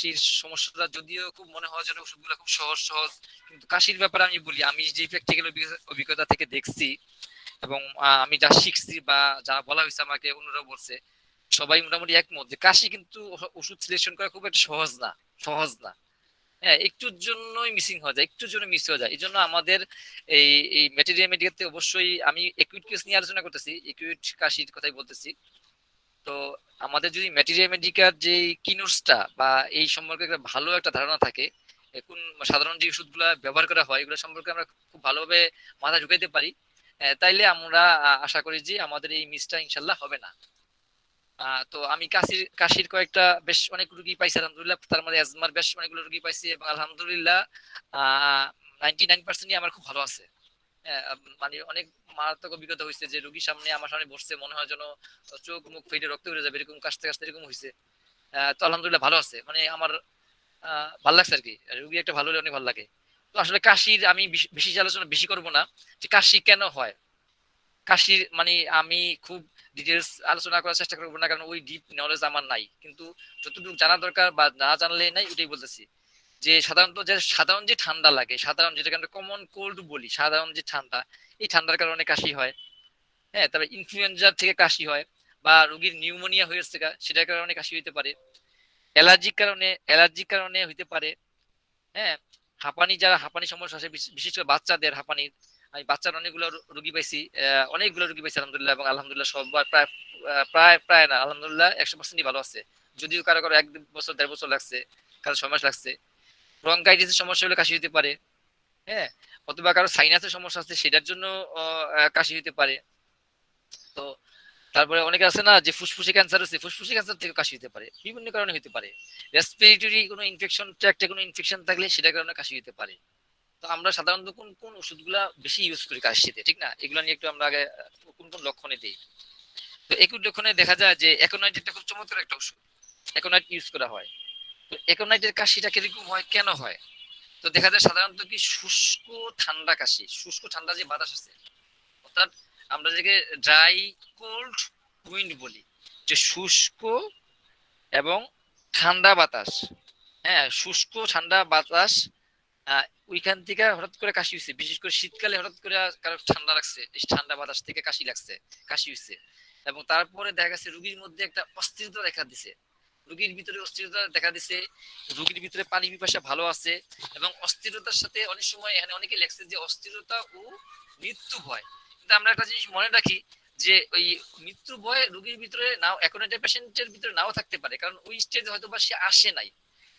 কাশির সমস্যাটা যদিও খুব মনে হয় যেন ওষুধগুলো খুব সহজ সহজ, কিন্তু কাশির ব্যাপারে আমি বলি, আমি যে প্র্যাকটিক্যাল অভিজ্ঞতা থেকে দেখছি এবং আমি যা শিখছি বা যা বলা হয়েছে আমাকে, অন্যরা বলছে, সবাই মোটামুটি একমত যে কাশি কিন্তু ওষুধ সিলেকশন করা খুব একটা সহজ না, সহজ না। হ্যাঁ, একটুর জন্যই মিসিং হয়ে যায়, একটুর জন্য মিস হয়ে যায়। এই জন্য আমাদের এই এই ম্যাটেরিয়াল মেডিকেলতে অবশ্যই, আমি একুইট কেস নিয়ে আলোচনা করতেছি, একুইট কাশির কথাই বলতেছি। তো আমাদের যদি ম্যাটেরিয়াল মেডিকেল যে কিনোসটা বা এই সম্পর্কে একটা ভালো একটা ধারণা থাকে, এখন সাধারণ যে ওষুধগুলো ব্যবহার করা হয় এগুলো সম্পর্কে আমরা খুব ভালোভাবে মাথা ঢুকাইতে পারি, তাইলে আমরা আশা করি যে আমাদের এই মিসটা ইনশাল্লাহ হবে না। তো আমি কাশির কাশির কয়েকটা বেশ অনেক রুগী পাইছি আলহামদুলিল্লাহ, তার মধ্যে অ্যাজমার বেশ অনেকগুলো রুগী পাইছি এবং আলহামদুলিল্লাহ 99% আমার খুব ভালো আছে। মানে অনেক মারাত্মক অভিজ্ঞতা হয়েছে যে রুগীর সামনে আমার সামনে বসছে, মনে হয় যেন চোখ মুখ ফেটে রক্ত বেরো যাবে, এরকম কাশতে কাশতে এরকম হয়েছে। তো আলহামদুলিল্লাহ ভালো আছে, মানে আমার ভালো লাগছে আর কি, রুগী একটা ভালো হলে অনেক ভালো লাগে। তো আসলে কাশির আমি বেশি আলোচনা বেশি করব না, যে কাশি কেন হয়। কাশির মানে আমি খুব ডিটেলস আলোচনা করার চেষ্টা করবো না, কারণ ওই ডিপ নলেজ আমার নাই, কিন্তু যতটুকু জানা দরকার বা না জানলে নাই ওইটাই বলতেছি। যে সাধারণত যে সাধারণ যে ঠান্ডা লাগে, সাধারণ যেটাকে আমরা কমন কোল্ড বলি, সাধারণ যে ঠান্ডা, এই ঠান্ডার কারণে কাশি হয়। হ্যাঁ, তবে ইনফ্লুয়েঞ্জার থেকে কাশি হয়, বা রোগীর নিউমোনিয়া হয়েছে সেটার কারণে কাশি হইতে পারে, অ্যালার্জির কারণে হইতে পারে। হ্যাঁ, হাঁপানি, যারা হাঁপানি সমস্যা আছে, বিশেষ করে বাচ্চাদের হাঁপানি, আমি বাচ্চার অনেকগুলো রোগী পাইছি, অনেকগুলো রোগী পাইছি আলহামদুলিল্লাহ, এবং আলহামদুলিল্লাহ সবার প্রায় প্রায় না, আলহামদুলিল্লাহ 100%ই ভালো আছে। যদিও কারো কারো 1 বছর 1.5 বছর লাগছে, কারো 6 মাস লাগছে। ব্রঙ্কাইটিসের সমস্যা হলে কাশি হতে পারে। হ্যাঁ, অথবা কারো সাইনাসের সমস্যা আছে সেটার জন্য কাশি হতে পারে। তো তারপরে অনেকে আছে না যে ফুসফুসে ক্যান্সার আছে, ফুসফুসে ক্যান্সার থেকে কাশি হতে পারে, বিভিন্ন কারণে হতে পারে। রেসপিরেটরি কোনো ইনফেকশন, ট্র্যাক্টে কোনো ইনফেকশন থাকলে সেটার কারণে কাশি হতে পারে। তো আমরা সাধারণত কোন কোন ওষুধগুলা বেশি ইউজ করি কাশিতে, ঠিক না, এগুলো নিয়ে একটু আমরা আগে কোন কোন লক্ষণে দিই। তো একই লক্ষণে দেখা যায় যে একোনাইট একটা খুব চমৎকার একটা ওষুধ, একোনাইট ইউজ করা হয়। তো একোনাইটের কাশিটা কিরকম হয়, কেন হয়? তো দেখা যায় সাধারণত কি শুষ্ক ঠান্ডা কাশি, শুষ্ক ঠান্ডা যে বাতাস আছে, অর্থাৎ আমরা যেটাকে ড্রাই কোল্ড উইন্ড বলি, যে শুষ্ক এবং ঠান্ডা বাতাস। হ্যাঁ, শুষ্ক ঠান্ডা বাতাস, ওইখান থেকে হঠাৎ করে কাশি হয়েছে, বিশেষ করে শীতকালে হঠাৎ করে কারো ঠান্ডা লাগছে, এই ঠান্ডা বাতাস থেকে কাশি লাগছে, কাশি হয়েছে। এবং তারপরে দেখা গেছে রুগীর মধ্যে একটা অস্থিরতা দেখা দিছে, রুগীর ভিতরে অস্থিরতা দেখা দিছে, রুগীর ভিতরে পানি পিপাসা ভালো আছে, এবং অস্থিরতার সাথে অনেক সময় এখানে অনেকে লেখছে যে অস্থিরতা ও মৃত্যু ভয়। কিন্তু আমরা একটা জিনিস মনে রাখি, যে ওই মৃত্যু ভয় রুগীর ভিতরে নাও, এখন একটা পেশেন্টের ভিতরে নাও থাকতে পারে, কারণ ওই স্টেজে হয়তো বা সে আসে নাই,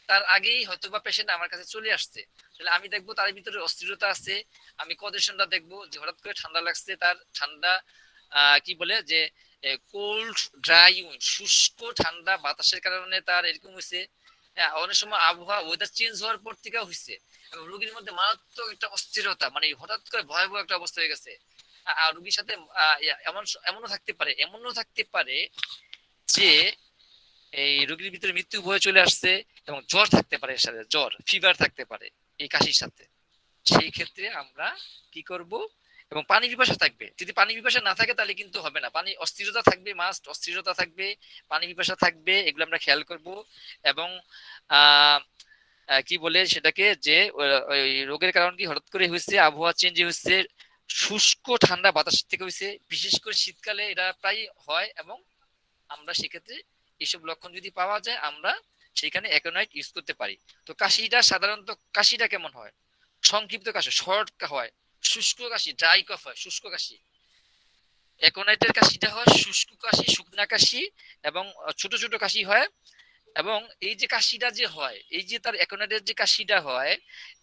তার আগেই হয়তো বা পেশেন্ট আমার কাছে চলে আসছে। তাহলে আমি দেখবো তার ভিতরে অস্থিরতা আছে, আমি কজেশনটা দেখবো যে হঠাৎ করে ঠান্ডা লাগছে, তার ঠান্ডা কি বলে যে কোল্ড ড্রাই উইন্ড, শুষ্ক ঠান্ডা বাতাসের কারণে তার এরকম হয়েছে। হ্যাঁ, অনেক সময় আবহাওয়া ওয়েদার চেঞ্জ হওয়ার পর থেকে হয়েছে, এবং রোগীর মধ্যে মারাত্মক একটা অস্থিরতা, মানে হঠাৎ করে ভয়াবহ একটা অবস্থা হয়ে গেছে। আর রোগীর সাথে এমনও থাকতে পারে যে এই রোগীর ভিতরে মৃত্যু ভয় চলে আসছে, এবং জ্বর থাকতে পারে, এর সাথে জ্বর ফিভার থাকতে পারে এই কাশির সাথে। সেই ক্ষেত্রে আমরা কি করব, এবং পানি পিপাসা থাকবে, যদি পানি পিপাসা না থাকে তাহলে কিন্তু হবে না, পানি অস্থিরতা থাকবে, মাস্ট অস্থিরতা থাকবে, পানি পিপাসা থাকবে, এগুলো আমরা খেয়াল করব। এবং আহ কি বলে সেটাকে, যে ওই রোগের কারণ কি হঠাৎ করে হয়েছে, আবহাওয়া চেঞ্জ হয়েছে, শুষ্ক ঠান্ডা বাতাস থেকে হয়েছে, বিশেষ করে শীতকালে এটা প্রায় হয়, এবং আমরা সেক্ষেত্রে এইসব লক্ষণ যদি পাওয়া যায় আমরা সেখানে অ্যাকোনাইট ইউজ করতে পারি। তো কাশিটা সাধারণত, কাশিটা কেমন হয়, সংক্ষিপ্ত কাশি, শর্ট হয়, শুষ্ক কাশি, ড্রাই কফ হয়, শুষ্ক কাশি। অ্যাকোনাইটের কাশিটা হয় শুষ্ক কাশি, শুকনা কাশি, এবং ছোট ছোট কাশি হয়। এবং এই যে কাশিটা যে হয়, এই যে তার অ্যাকোনাইটের যে কাশিটা হয়,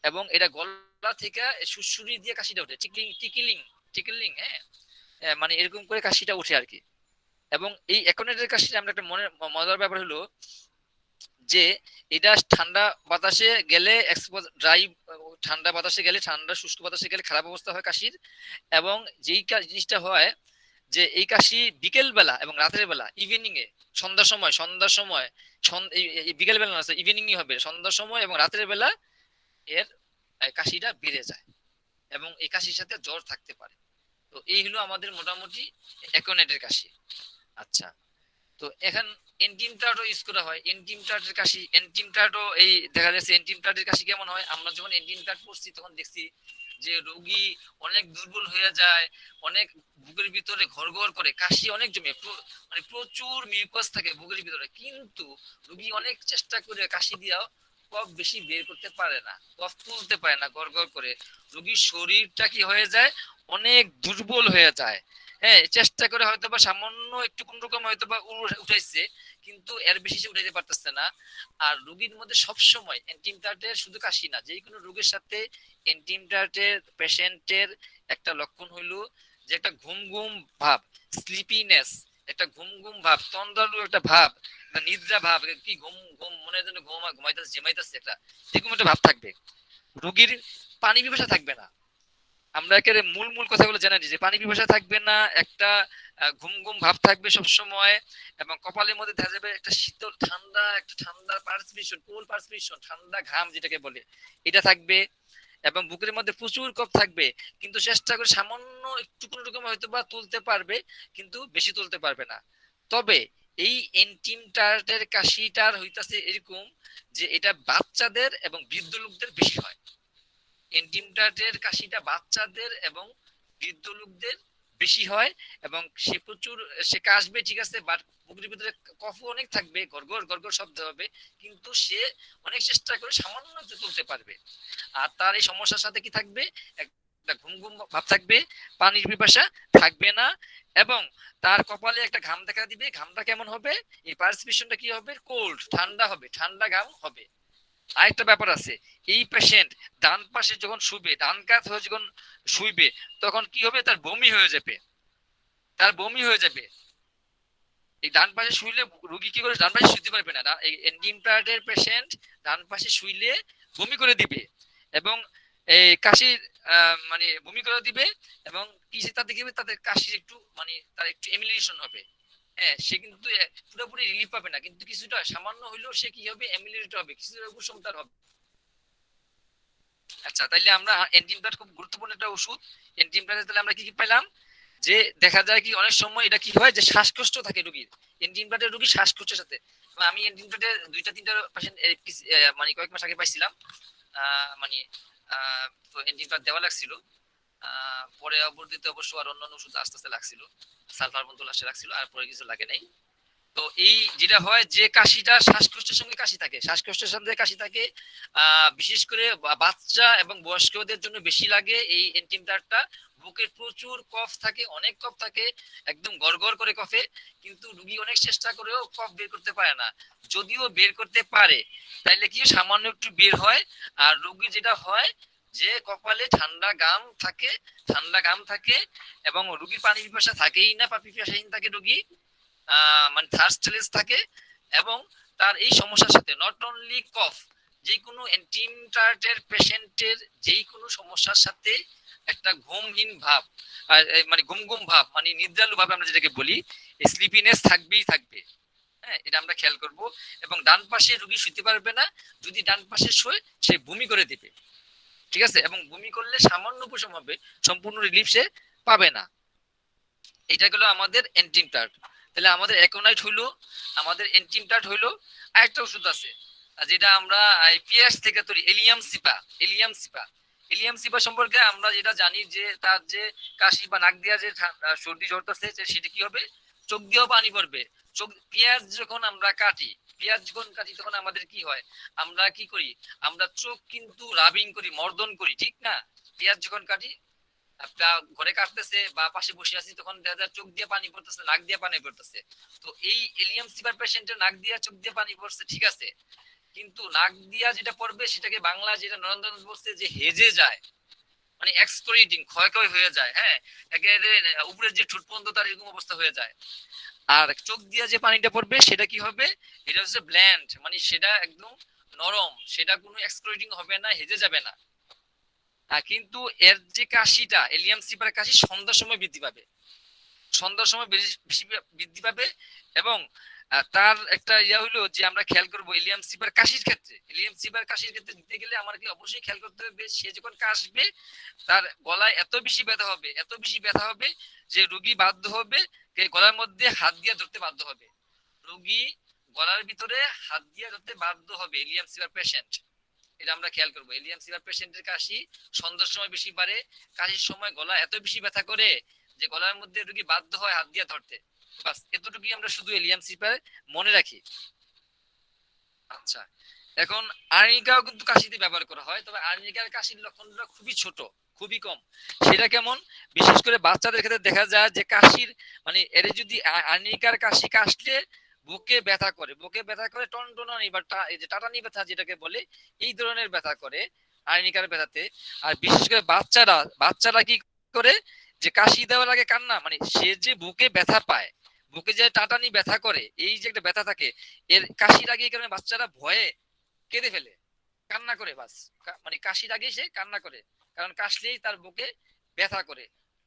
এবং এটা গলা থেকে সুড়সুড়ি দিয়ে কাশিটা ওঠে, টিকলিং টিকলিং টিকলিং, হ্যাঁ, মানে এরকম করে কাশিটা ওঠে আর কি। এবং এই অ্যাকোনাইটের কাশিটা আমরা একটা মজার ব্যাপার হলো যে এটা ঠান্ডা বাতাসে গেলে ড্রাই, ঠান্ডা বাতাসে গেলে, ঠান্ডা শুষ্ক বাতাসে গেলে খারাপ অবস্থা হয় কাশির। এবং যেই জিনিসটা হয়, যে এই কাশি বিকেল বেলা এবং রাতের বেলা, ইভিনিং এ, সন্ধ্যার সময় বিকেল বেলা না, ইভিনিংই হবে, সন্ধ্যার সময় এবং রাতের বেলা এর কাশিটা বেড়ে যায়, এবং এই কাশির সাথে জ্বর থাকতে পারে। তো এই হলো আমাদের মোটামুটি অ্যাকোনাইটের কাশি। আচ্ছা, তো এখন এন্টিমটাটও ইউজ করা হয়। এন্টিমটাটের কাশি, এন্টিমটাটও এই দেখা যাচ্ছে এন্টিমটাটের কাশি কেমন হয়, আমরা যখন এন্টিমটাট পড়ছি তখন দেখছি যে রোগী অনেক দুর্বল হয়ে যায়, অনেক বুকের ভিতরে ঘর ঘর করে, কাশি অনেক জমে, মানে প্রচুর মিউকাস থাকে বুকের ভিতরে, কিন্তু রোগী অনেক চেষ্টা করে কাশি দিয়েও কফ বেশি বের করতে পারে না, কফ তুলতে পারে না, গড় গড় করে। রোগীর শরীরটা কি হয়ে যায়, অনেক দুর্বল হয়ে যায়। হ্যাঁ, চেষ্টা করে হয়তো বা সামান্য একটু কোন রকম হয়তো বা উঠাইছে, কিন্তু এর বেশি সে উঠাইতে পারতেছে না। আর রোগীর মধ্যে সবসময় এন্টিমটাটের শুধু কাশি না, যে কোনো রোগের সাথে এন্টিমটাটের পেশেন্টের একটা লক্ষণ হইলো যে একটা ঘুম ঘুম ভাব, স্লিপিনেস, একটা ঘুম ঘুম ভাব, তন্দ্রালু একটা ভাব, একটা নিদ্রা ভাব, কি ঘুম ঘুম মনে যেন ঘুমাইতেছে জিমাইতেছে, একটা এরকম একটা ভাব থাকবে। রোগীর পানি পিপাসা থাকবে না। আমরা একেবারে মূল মূল কথাগুলো জেনে নিই যে পানি পিপাসা থাকবে না, একটা ঘুম ঘুম ভাব থাকবে সব সময়, এবং কপালের মধ্যে দেখা যাবে একটা শীতল ঠান্ডা, একটা ঠান্ডা পার্সপিরেশন, কোল পার্সপিরেশন, ঠান্ডা ঘাম যেটাকে বলে, এটা থাকবে। এবং বুকের মধ্যে প্রচুর কফ থাকবে, কিন্তু চেষ্টা করে সামান্য একটু কোন রকম হয়তো বা তুলতে পারবে, কিন্তু বেশি তুলতে পারবে না। তবে এই এন্টিমটার্টের কাশিটার হইতাছে এরকম যে এটা বাচ্চাদের এবং বৃদ্ধ লোকদের বেশি হয়। এন্টিমটাটের কাশিটা বাচ্চাদের এবং বৃদ্ধ লোকদের বেশি হয়, এবং সে প্রচুর, সে কাশবে ঠিক আছে, বাট বুকের ভিতরে কফ অনেক থাকবে, গড়গড় গড়গড় শব্দ হবে, কিন্তু সে অনেক চেষ্টা করে সামান্য একটু তুলতে পারবে। আর তার এই সমস্যার সাথে কি থাকবে, একটা ঘুম ঘুম ভাব থাকবে, পানির পিপাসা থাকবে না, এবং তার কপালে একটা ঘাম দেখা দিবে, ঘামটা কেমন হবে, এই পার্সপিরেশনটা কি হবে, কোল্ড, ঠান্ডা হবে, ঠান্ডা ঘাম হবে। আরেকটা ব্যাপার আছে, এই পেশেন্ট ডান পাশে যখন শুবে, ডান কাত হয়ে যখন শুইবে, তখন কি হবে, তার বমি হয়ে যাবে, তার বমি হয়ে যাবে। এই ডান পাশে শুইলে রোগী কি করে, ডান পাশে শুইতে পারবে না, এই এন্টিমটার্টের পেশেন্ট ডান পাশে শুইলে বমি করে দিবে, এবং এই কাশির মানে বমি করে দিবে, এবং কি তাতে কি হবে, তাদের কাশির একটু মানে তার একটু এমিলিয়েশন হবে। হ্যাঁ, সে কিন্তু পুরোপুরি রিলিফ পাবে না, কিন্তু কিছুটা সামান্য হইলেও সে কি হবে, এমিলিয়েট হবে, কিছুটা উপশম তার হবে। আচ্ছা, তাইলে আমরা এনজিমটা খুব গুরুত্বপূর্ণ একটা ওষুধ। এনজিমটাতে তাহলে আমরা কি কি পেলাম, যে দেখা যায় কি অনেক সময় এটা কি হয় যে শ্বাসকষ্ট থাকে রোগীর, এনজিমটাতে রোগীর শ্বাসকষ্টের সাথে। আমি এনজিমটাতে দুইটা তিনটা পেশেন্ট মানে কয়েক মাস আগে পাইছিলাম, মানে তো এনজিমটা দেওয়া লাগছিল। পরে অবর্তিতে অবশ্য আর অন্যান্য ওষুধ আস্তে আস্তে লাগছিল, সালফার বন্ধু লাস্টে লাগছিল, আর পরে কিছু লাগে নাই। তো এই যেটা হয় যে কাশিটা শ্বাসকষ্টের সঙ্গে কাশি থাকে, শ্বাসকষ্টের সঙ্গে কাশি থাকে, বিশেষ করে বাচ্চা এবং বয়স্কদের জন্য বেশি লাগে এই এন্টিমটারটা। বুকে প্রচুর কফ থাকে, অনেক কফ থাকে, একদম গড়গড় করে কফে, কিন্তু রুগী অনেক চেষ্টা করেও কফ বের করতে পারে না। যদিও বের করতে পারে, তাইলে কি সামান্য একটু বের হয়। আর রুগী যেটা হয় যে কপালে ঠান্ডা গাম থাকে, ঠান্ডা গাম থাকে, এবং রুগীর পানি পিপাসা থাকেই না, পানি পিপাসাহীন থাকে রুগী, মানে থার্স্টলেস থাকে। এবং তার এই সমস্যার সাথে নট অনলি কফ, যে কোনো এন্টিমটার্টের পেশেন্টের যেই কোনো সমস্যার সাথে একটা ঘুমহীন ভাব, মানে ঘুম ঘুম ভাব, মানে নিদ্রালু ভাবে আমরা যেটাকে বলি, স্লিপিনেস থাকবেই থাকবে। হ্যাঁ, এটা আমরা খেয়াল করব। এবং ডান পাশে রোগী শুতে পারবে না, যদি ডান পাশে শোয় সে বমি করে দিবে, ঠিক আছে, এবং বমি করলে সামান্য উপশম হবে, সম্পূর্ণ রিলিফ সে পাবে না। এটা গেল আমাদের এন্টিমটার্ট। তাহলে আমাদের অ্যাকোনাইট হইলো, আমাদের এন্টিমটার্ট হইলো। আরেকটা ওষুধ আছে যেটা আমরা পিএস থেকে তৈরি, allium cepa. Allium cepa, allium cepa সম্পর্কে আমরা যেটা জানি যে তার যে কাশি বা নাক দিয়া যে সর্দি ঝরতেছে, সেটা কি হবে, চোখ দিয়েও পানি পড়বে। চোখ, পেঁয়াজ যখন আমরা কাটি, পেঁয়াজ যখন কাটি তখন আমাদের কি হয়, আমরা কি করি, আমরা চোখ কিন্তু রাবিং করি, মর্দন করি, ঠিক না? পেঁয়াজ যখন কাটি, একটা ঘরে কাটতেছে বা পাশে বসে আছি, তখন দেখা যায় চোখ দিয়ে পানি পড়তেছে, নাক দিয়ে পানি পড়তেছে। তো এই এলিয়াম সিভার পেশেন্টের নাক দিয়ে চোখ দিয়ে পানি পড়ছে, ঠিক আছে, কিন্তু নাক দিয়া যেটা পড়বে সেটাকে বাংলা যেটা নরেন্দ্র বলছে যে হেজে যায়, মানে এক্সক্রিটিং, ক্ষয় ক্ষয় হয়ে যায়। হ্যাঁ, একেবারে উপরের যে ঠোঁট পর্যন্ত তার এরকম অবস্থা হয়ে যায়। আর চোখ দিয়া যে পানিটা পড়বে সেটা কি হবে, এটা হচ্ছে ব্ল্যান্ড, মানে সেটা একদম নরম, সেটা কোনো এক্সক্রিটিং হবে না, হেজে যাবে না। কিন্তু এর যে কাশিটা, এলিয়াম সিপার কাশি সন্ধ্যার সময় বৃদ্ধি পাবে, সন্ধ্যার সময় বেশি বৃদ্ধি পাবে। এবং তার একটা ইয়া হইলো যে আমরা খেয়াল করবো এলিয়াম সিপার কাশির ক্ষেত্রে, এলিয়াম সিপার কাশির ক্ষেত্রে দিতে গেলে আমাকে অবশ্যই খেয়াল করতে হবে, সে যখন কাশবে তার গলায় এত বেশি ব্যথা হবে, এত বেশি ব্যথা হবে যে রোগী বাধ্য হবে গলার মধ্যে হাত দিয়ে ধরতে বাধ্য হবে। রোগী গলার ভিতরে হাত দিয়ে ধরতে বাধ্য হবে, ইলিয়াম সিভার পেশেন্ট। এটা আমরা খেয়াল করবো। ইলিয়াম সিভার পেশেন্টের কাশি সন্ধ্যার সময় বেশি বাড়ে, কাশির সময় গলা এত বেশি ব্যথা করে যে গলার মধ্যে রোগী বাধ্য হয় হাত দিয়ে ধরতে। বাস এতটুকুই আমরা শুধু ইলিয়াম সিভার মনে রাখি। আচ্ছা, এখন আর্নিকাও কিন্তু কাশিতে ব্যবহার করা হয়, তবে আর্নিকার কাশির লক্ষণটা খুবই ছোট, খুবই কম। সেটা কেমন? বিশেষ করে বাচ্চাদের ক্ষেত্রে দেখা যায় যে কাশির মানে এর যদি আর্নিকার কাশি কাশলে বুকে ব্যথা করে, বুকে ব্যথা করে টনটনানি বা এই যে টাটানি ব্যথা যেটাকে বলে, এই ধরনের ব্যথা করে আর্নিকার ব্যথাতে। আর বিশেষ করে বাচ্চারা কি করে যে কাশি দেওয়ার আগে কান্না, মানে সে যে বুকে ব্যথা পায়, বুকে যে টাটানি ব্যথা করে, এই যে একটা ব্যথা থাকে, এর কাশির আগে এই কারণে বাচ্চারা ভয়ে কেঁদে ফেলে, কান্না করে। বাস মানে কাশির আগে সে কান্না করে, কারণ কাশলেই তার বুকে ব্যথা করে।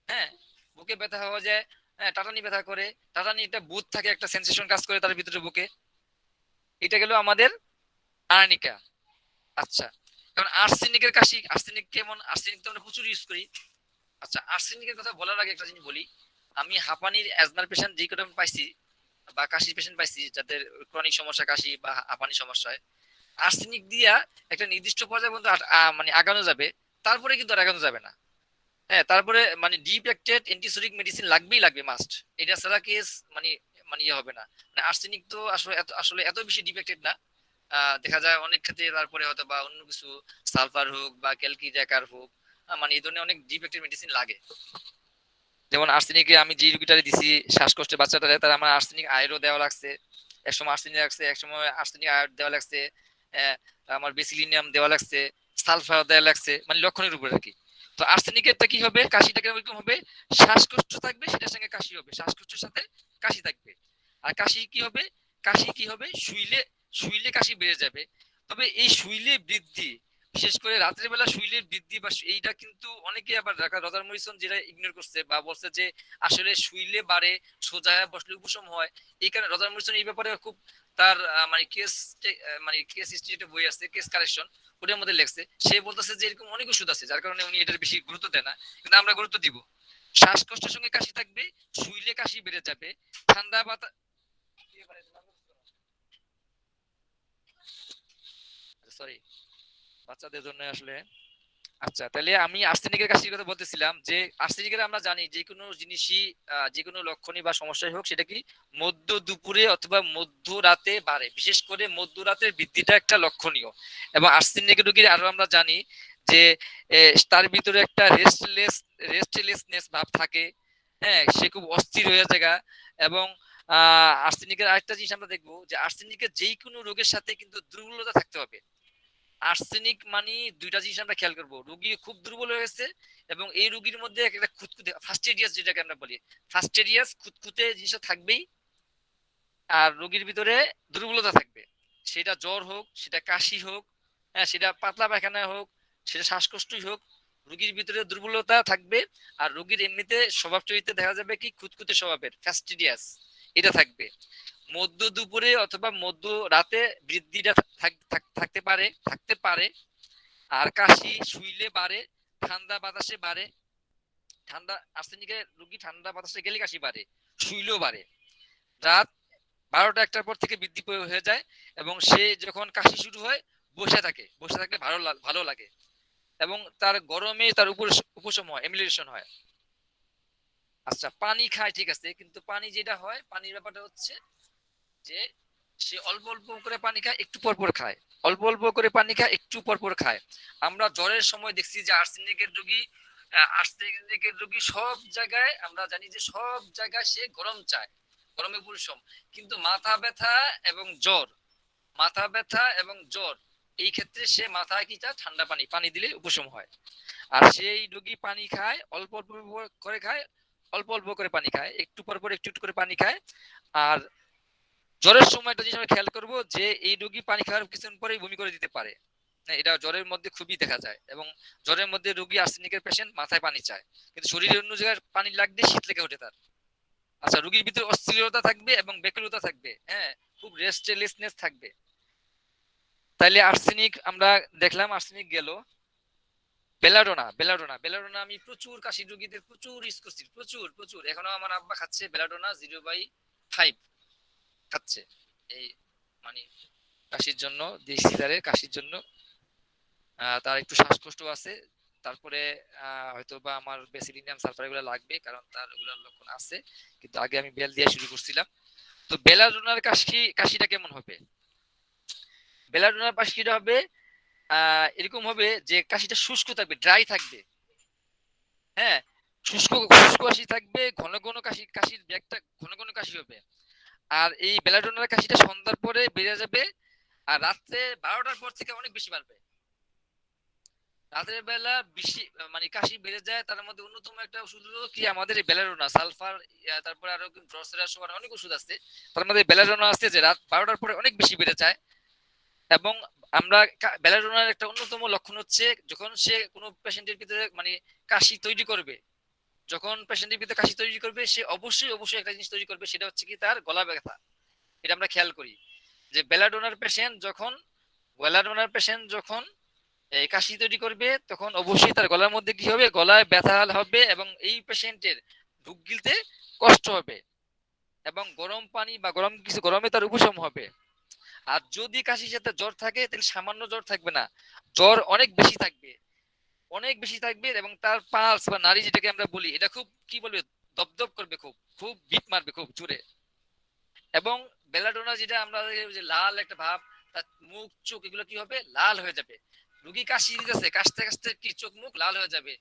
হ্যাঁ, বুকে ব্যথা হওয়া যায়, হ্যাঁ, টাটানি ব্যথা করে। টাটানি একটা বুথ থাকে, একটা সেন্সেশন কাজ করে তার ভিতরে বুকে। এটা গেল আমাদের আর্নিকা। আচ্ছা, কারণ আর্সেনিকের কাশি, আর্সেনিক কেমন? আর্সেনিক তো আমরা প্রচুর ইউজ করি। আচ্ছা, আর্সেনিকের কথা বলার আগে একটা জিনিস বলি। আমি হাঁপানির অ্যাজমার পেশেন্ট যে কটা পাইছি বা কাশির পেশেন্ট পাইছি যাদের ক্রনিক সমস্যা কাশি বা হাঁপানি সমস্যা হয়, আর্সেনিক দিয়া একটা নির্দিষ্ট পর্যায়ে পর্যন্ত মানে আগানো যাবে, তারপরে কিন্তু আর আগানো যাবে না। হ্যাঁ, তারপরে মানে ডিপেক্টেড অ্যান্টিসোরিক মেডিসিন লাগবেই লাগবে, মাস্ট। এটা ছাড়া কেস মানে মানে ইয়ে হবে না। মানে আর্সেনিক তো আসলে এত বেশি ডিপেক্টেড না। দেখা যায় অনেক ক্ষেত্রে তারপরে হয়তো বা অন্য কিছু সালফার হোক বা ক্যালকি জ্যাকার হোক, মানে এই ধরনের অনেক ডিপেক্টেড মেডিসিন লাগে। যেমন আর্সেনিকে আমি যে রুগীটারে দিছি শ্বাসকষ্টের বাচ্চাটারে, তার আমার আর্সেনিক আয়রও দেওয়া লাগছে, একসময় আর্সেনিক লাগছে, একসময় আর্সেনিক আয়র দেওয়া লাগছে, আমার বেসিলিনিয়াম দেওয়া লাগছে, সালফার দেওয়া লাগছে, মানে লক্ষণের উপর আর কি। তো আর্সেনিকেরটা কি হবে? কাশিটা কিরকম হবে? শ্বাসকষ্ট থাকবে, সেটার সঙ্গে কাশি হবে, শ্বাসকষ্টের সাথে কাশি থাকবে। আর কাশি কি হবে? কাশি কি হবে? শুইলে শুইলে কাশি বেড়ে যাবে। তবে এই শুইলে বৃদ্ধি, বিশেষ করে রাতের বেলা শুইলে বৃদ্ধি বা এইটা কিন্তু অনেকে আবার রজার মরিসন যেটা ইগনোর করছে বা বলছে যে আসলে শুইলে বাড়ে, সোজা বসলে উপশম হয়। এই কারণে রজার মরিসন এই ব্যাপারে খুব তার মানে কেস হিস্ট্রি একটা বই আছে, কেস কালেকশন, ওটার মধ্যে লেখছে। সে বলতেছে যে এরকম অনেক ওষুধ আছে যার কারণে উনি এটার বেশি গুরুত্ব দেয় না, কিন্তু আমরা গুরুত্ব দিব। শ্বাসকষ্টের সঙ্গে কাশি থাকবে, শুইলে কাশি বেড়ে যাবে, ঠান্ডা বাতাস, সরি, বাচ্চাদের জন্য আসলে। আচ্ছা, তাহলে আমি আর্সেনিকের কাশির কথা বলতেছিলাম যে আর্সেনিকের আমরা জানি যে কোনো জিনিসই যে কোনো লক্ষণই বা সমস্যাই হোক সেটা কি মধ্য দুপুরে অথবা মধ্য রাতে বাড়ে, বিশেষ করে মধ্যরাতের বৃদ্ধিটা একটা লক্ষণীয়। এবং আর্সেনিকের রোগীর আরো আমরা জানি যে তার ভিতরে একটা রেস্টলেসনেস ভাব থাকে। হ্যাঁ, সে খুব অস্থির হয়ে যায়। এবং আর্সেনিকের আরেকটা জিনিস আমরা দেখবো যে আর্সেনিকের যেই কোনো রোগের সাথে কিন্তু দুর্বলতা থাকতে হবে। আর্সেনিক মানে দুইটা জিনিস আমরা খেয়াল করবো, রোগী খুব দুর্বল হয়ে গেছে এবং এই রোগীর মধ্যে একটা খুঁতখুঁতে ফাস্টেরিয়াস যেটাকে আমরা বলি, ফাস্টেরিয়াস খুঁতখুঁতে জিনিসটা থাকবেই। আর রোগীর ভিতরে দুর্বলতা থাকবে, সেটা জ্বর হোক, সেটা কাশি হোক, হ্যাঁ, সেটা পাতলা পায়খানা হোক, সেটা শ্বাসকষ্টই হোক, রোগীর ভিতরে দুর্বলতা থাকবে। আর রোগীর এমনিতে স্বভাব চরিত্রে দেখা যাবে কি খুঁতখুঁতে স্বভাবের, ফাস্টেরিয়াস, এটা থাকবে। মধ্য দুপুরে অথবা মধ্য রাতে বৃদ্ধিটা থাকতে পারে। আর কাশি শুইলে বাড়ে, ঠান্ডা বাতাসে বাড়ে। ঠান্ডা আর্সেনিকের রোগী ঠান্ডা বাতাসে গেলে কাশি বাড়ে, শুইলেও বাড়ে। রাত 12টা-1টার পর থেকে বৃদ্ধি হয়ে যায় এবং সে যখন কাশি শুরু হয় বসে থাকলে ভালো লাগে এবং তার গরমে তার উপশম হয়, এমিলিয়েশন হয়। আচ্ছা, পানি খায় ঠিক আছে, কিন্তু পানি যেটা হয়, পানির ব্যাপারটা হচ্ছে যে সে অল্প অল্প করে পানি খায়, একটু পর পর খায়, অল্প অল্প করে পানি খায়, একটু পর পর খায়। আমরা জ্বরের সময় দেখছি যে আর্সেনিকের রোগী সব জায়গায় আমরা জানি যে সব জায়গায় সে গরম চায়, গরমে পরিশ্রম। কিন্তু মাথা ব্যথা এবং জ্বর এই ক্ষেত্রে সে মাথায় কি চায়? ঠান্ডা পানি, পানি দিলে উপশম হয়। আর সেই রোগী পানি খায়, অল্প অল্প করে খায়, অল্প অল্প করে পানি খায়, একটু পর পর একটু একটু করে পানি খায়। আর জ্বরের সময় একটা জিনিস আমরা খেয়াল করবো যে এই রোগী পানি খাওয়ার কিছুক্ষণ পরেই বমি করে দিতে পারে। হ্যাঁ, এটা জ্বরের মধ্যে খুবই দেখা যায়। এবং জ্বরের মধ্যে রোগী আর্সেনিকের পেশেন্ট মাথায় পানি চায়, কিন্তু শরীরের অন্য জায়গায় পানি লাগলে শীত লেগে ওঠে তার। আচ্ছা, রোগীর ভিতরে অস্থিরতা থাকবে এবং ব্যাকুলতা থাকবে, হ্যাঁ, খুব রেস্টলেসনেস থাকবে। তাইলে আর্সেনিক আমরা দেখলাম, আর্সেনিক গেল। বেলাডোনা আমি প্রচুর কাশি রোগীদের প্রচুর ইউজ করছি, প্রচুর প্রচুর। এখনো আমার আব্বা খাচ্ছে বেলাডোনা 0/5। খাচ্ছে এই মানে কাশির জন্য, দেশি সিগারেট কাশির জন্য। তার একটু শ্বাসকষ্ট আছে, তারপরে হয়তো বা আমার বেসিলিনিয়াম সালফার এগুলো লাগবে, কারণ তার ওগুলোর লক্ষণ আছে। কিন্তু আগে আমি বেল দিয়ে শুরু করছিলাম। তো বেলাডোনার কাশিটা কেমন হবে? বেলাডোনার কাশিটা হবে এরকম হবে যে কাশিটা শুষ্ক থাকবে, ড্রাই থাকবে। হ্যাঁ, শুষ্ক শুষ্ক কাশি থাকবে, ঘন ঘন কাশির ব্যাগটা ঘন ঘন কাশি হবে। আর এই বেলাডোনার কাশিটা সন্ধ্যার পরে বেড়ে যাবে, আর রাত্রে 12টার পর থেকে অনেক বেশি বাড়বে। রাতের বেলা বেশি মানে কাশি বেড়ে যায়, তার মধ্যে অন্যতম একটা ওষুধ হলো কি আমাদের এই বেলাডোনা সালফার, তারপরে আরো ড্রসেরাস অনেক ওষুধ আছে, তার মধ্যে বেলাডোনা আছে যে রাত 12টার পরে অনেক বেশি বেড়ে যায়। এবং আমরা বেলাডোনার একটা অন্যতম লক্ষণ হচ্ছে যখন সে কোনো পেশেন্টের ভিতরে মানে কাশি তৈরি করবে, যখন পেশেন্টের ভিতরে কাশি তৈরি করবে সে অবশ্যই অবশ্যই একটা জিনিস তৈরি করবে, সেটা হচ্ছে কি তার গলা ব্যথা। এটা আমরা খেয়াল করি যে বেলাডোনার পেশেন্ট যখন এই কাশি তৈরি করবে তখন অবশ্যই তার গলার মধ্যে কি হবে, গলায় ব্যথা হবে, এবং এই পেশেন্টের ঢুক গিলতে কষ্ট হবে, এবং গরম পানি বা গরম কিছু গরমে তার উপশম হবে। আর যদি কাশির সাথে জ্বর থাকে তাহলে সামান্য জ্বর থাকবে না, জ্বর অনেক বেশি থাকবে, অনেক বেশি থাকবে, এবং তার পালস বা নাড়ি যেটাকে আমরা বলি এটা খুব কি বলবে, দপদপ করবে, খুব খুব বিট মারবে খুব জোরে। এবং বেলাডোনা যেটা আমরা যে লাল একটা ভাব, তার মুখ চোখ এগুলো কি হবে, লাল হয়ে যাবে। রুগী কাশি দিতেছে, কাশতে কাশতে কি চোখ মুখ লাল হয়ে যাবে,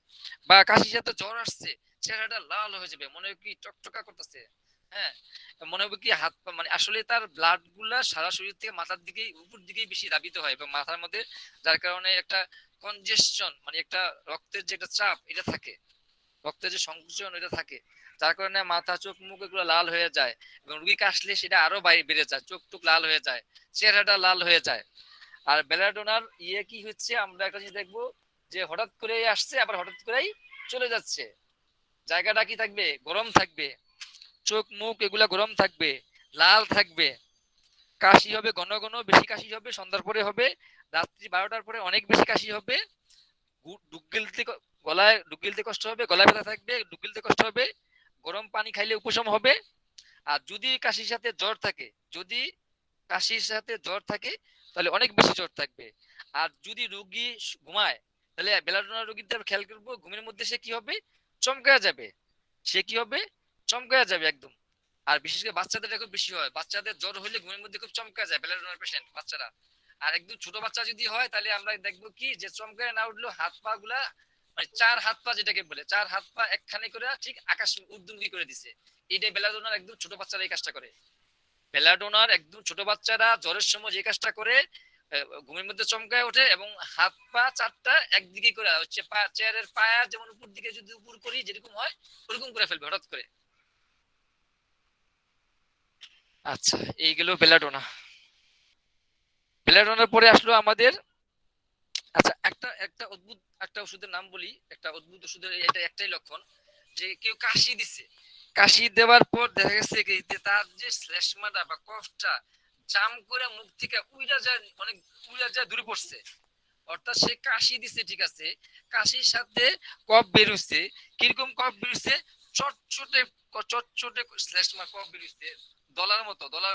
বা কাশির সাথে জ্বর আসছে চেহারাটা লাল হয়ে যাবে, মনে হয় কি টকটকা করতেছে। হ্যাঁ, মনে হবে কি হাত পা মানে আসলে তার ব্লাড গুলা সারা শরীর থেকে মাথার দিকেই উপর দিকেই বেশি ধাবিত হয়, এবং মাথার মধ্যে যার কারণে একটা কনজেশন মানে একটা রক্তের যে একটা চাপ এটা থাকে, রক্তের যে সংকোচন এটা থাকে, যার কারণে মাথা চোখ মুখ এগুলো লাল হয়ে যায়, এবং রুগী কাশলে সেটা আরো বেড়ে যায়, চোখ টুক লাল হয়ে যায়, চেহারাটা লাল হয়ে যায়। আর বেলাডোনার কি হচ্ছে, আমরা একটা জিনিস দেখবো যে হঠাৎ করে আসছে আবার হঠাৎ করেই চলে যাচ্ছে, জায়গাটা কি থাকবে, গরম থাকবে, চোখ মুখ এগুলা গরম থাকবে, লাল থাকবে, কাশি হবে ঘন ঘন, বেশি কাশি হবে, সন্ধ্যার পরে হবে, রাত্রি 12টার পরে অনেক বেশি কাশি হবে, ডুক গিলতে গলায় ডুক গিলতে কষ্ট হবে, গলায় ব্যথা থাকবে, ডুক গিলতে কষ্ট হবে, গরম পানি খাইলে উপশম হবে। আর যদি কাশির সাথে জ্বর থাকে, যদি কাশির সাথে জ্বর থাকে তাহলে অনেক বেশি জ্বর থাকবে। আর যদি রোগী ঘুমায় তাহলে বেলাডোনা রোগীদের খেয়াল করবো ঘুমের মধ্যে সে কি হবে, চমকায়া যাবে, সে কি হবে, চমকায়া যাবে একদম। আর বিশেষ করে বাচ্চাদের খুব বেশি হয়, বাচ্চাদের জ্বর হলে ঘুমের মধ্যে খুব চমকা যায় বেলাডোনার পেশেন্ট বাচ্চারা। আর একদম ছোট বাচ্চা যদি হয় তাহলে আমরা দেখবো কি যে চমকায় না উঠলো হাত পা গুলা মানে চার হাত পা যেটাকে বলে, চার হাত পা একখানে করে ঠিক আকাশ উদ্যমী করে দিছে। এইটাই বেলাডোনার একদম ছোট বাচ্চারা এই কাজটা করে। বেলাডোনার একদম ছোট বাচ্চারা জ্বরের সময় যে কাজটা করে, ঘুমের মধ্যে চমকায় ওঠে এবং হাত পা চারটা একদিকে করে হচ্ছে চেয়ারের পায়া যেমন উপর দিকে যদি উপর করি যেরকম হয় ওরকম করে ফেলবে হঠাৎ করে। আচ্ছা, এই গেল বেলাডোনা। বেলাডোনার পরে আসলো আমাদের, আচ্ছা একটা একটা অদ্ভুত একটা ওষুধের নাম বলি, একটা অদ্ভুত ওষুধের এটা একটাই লক্ষণ যে কেউ কাশি দিছে, কাশি দেওয়ার পর দেখা গেছে কি যে তার যে শ্লেষ্মাটা বা কফটা জাম করে মুখ থেকে উইরা যায়, অনেক উইরা যায় দূরে পড়ছে। অর্থাৎ সে কাশি দিছে ঠিক আছে, কাশির সাথে কফ বেরোচ্ছে, কিরকম কফ বেরোচ্ছে, চটচটে চটচটে শ্লেষ্মা কফ বেরোচ্ছে, দলার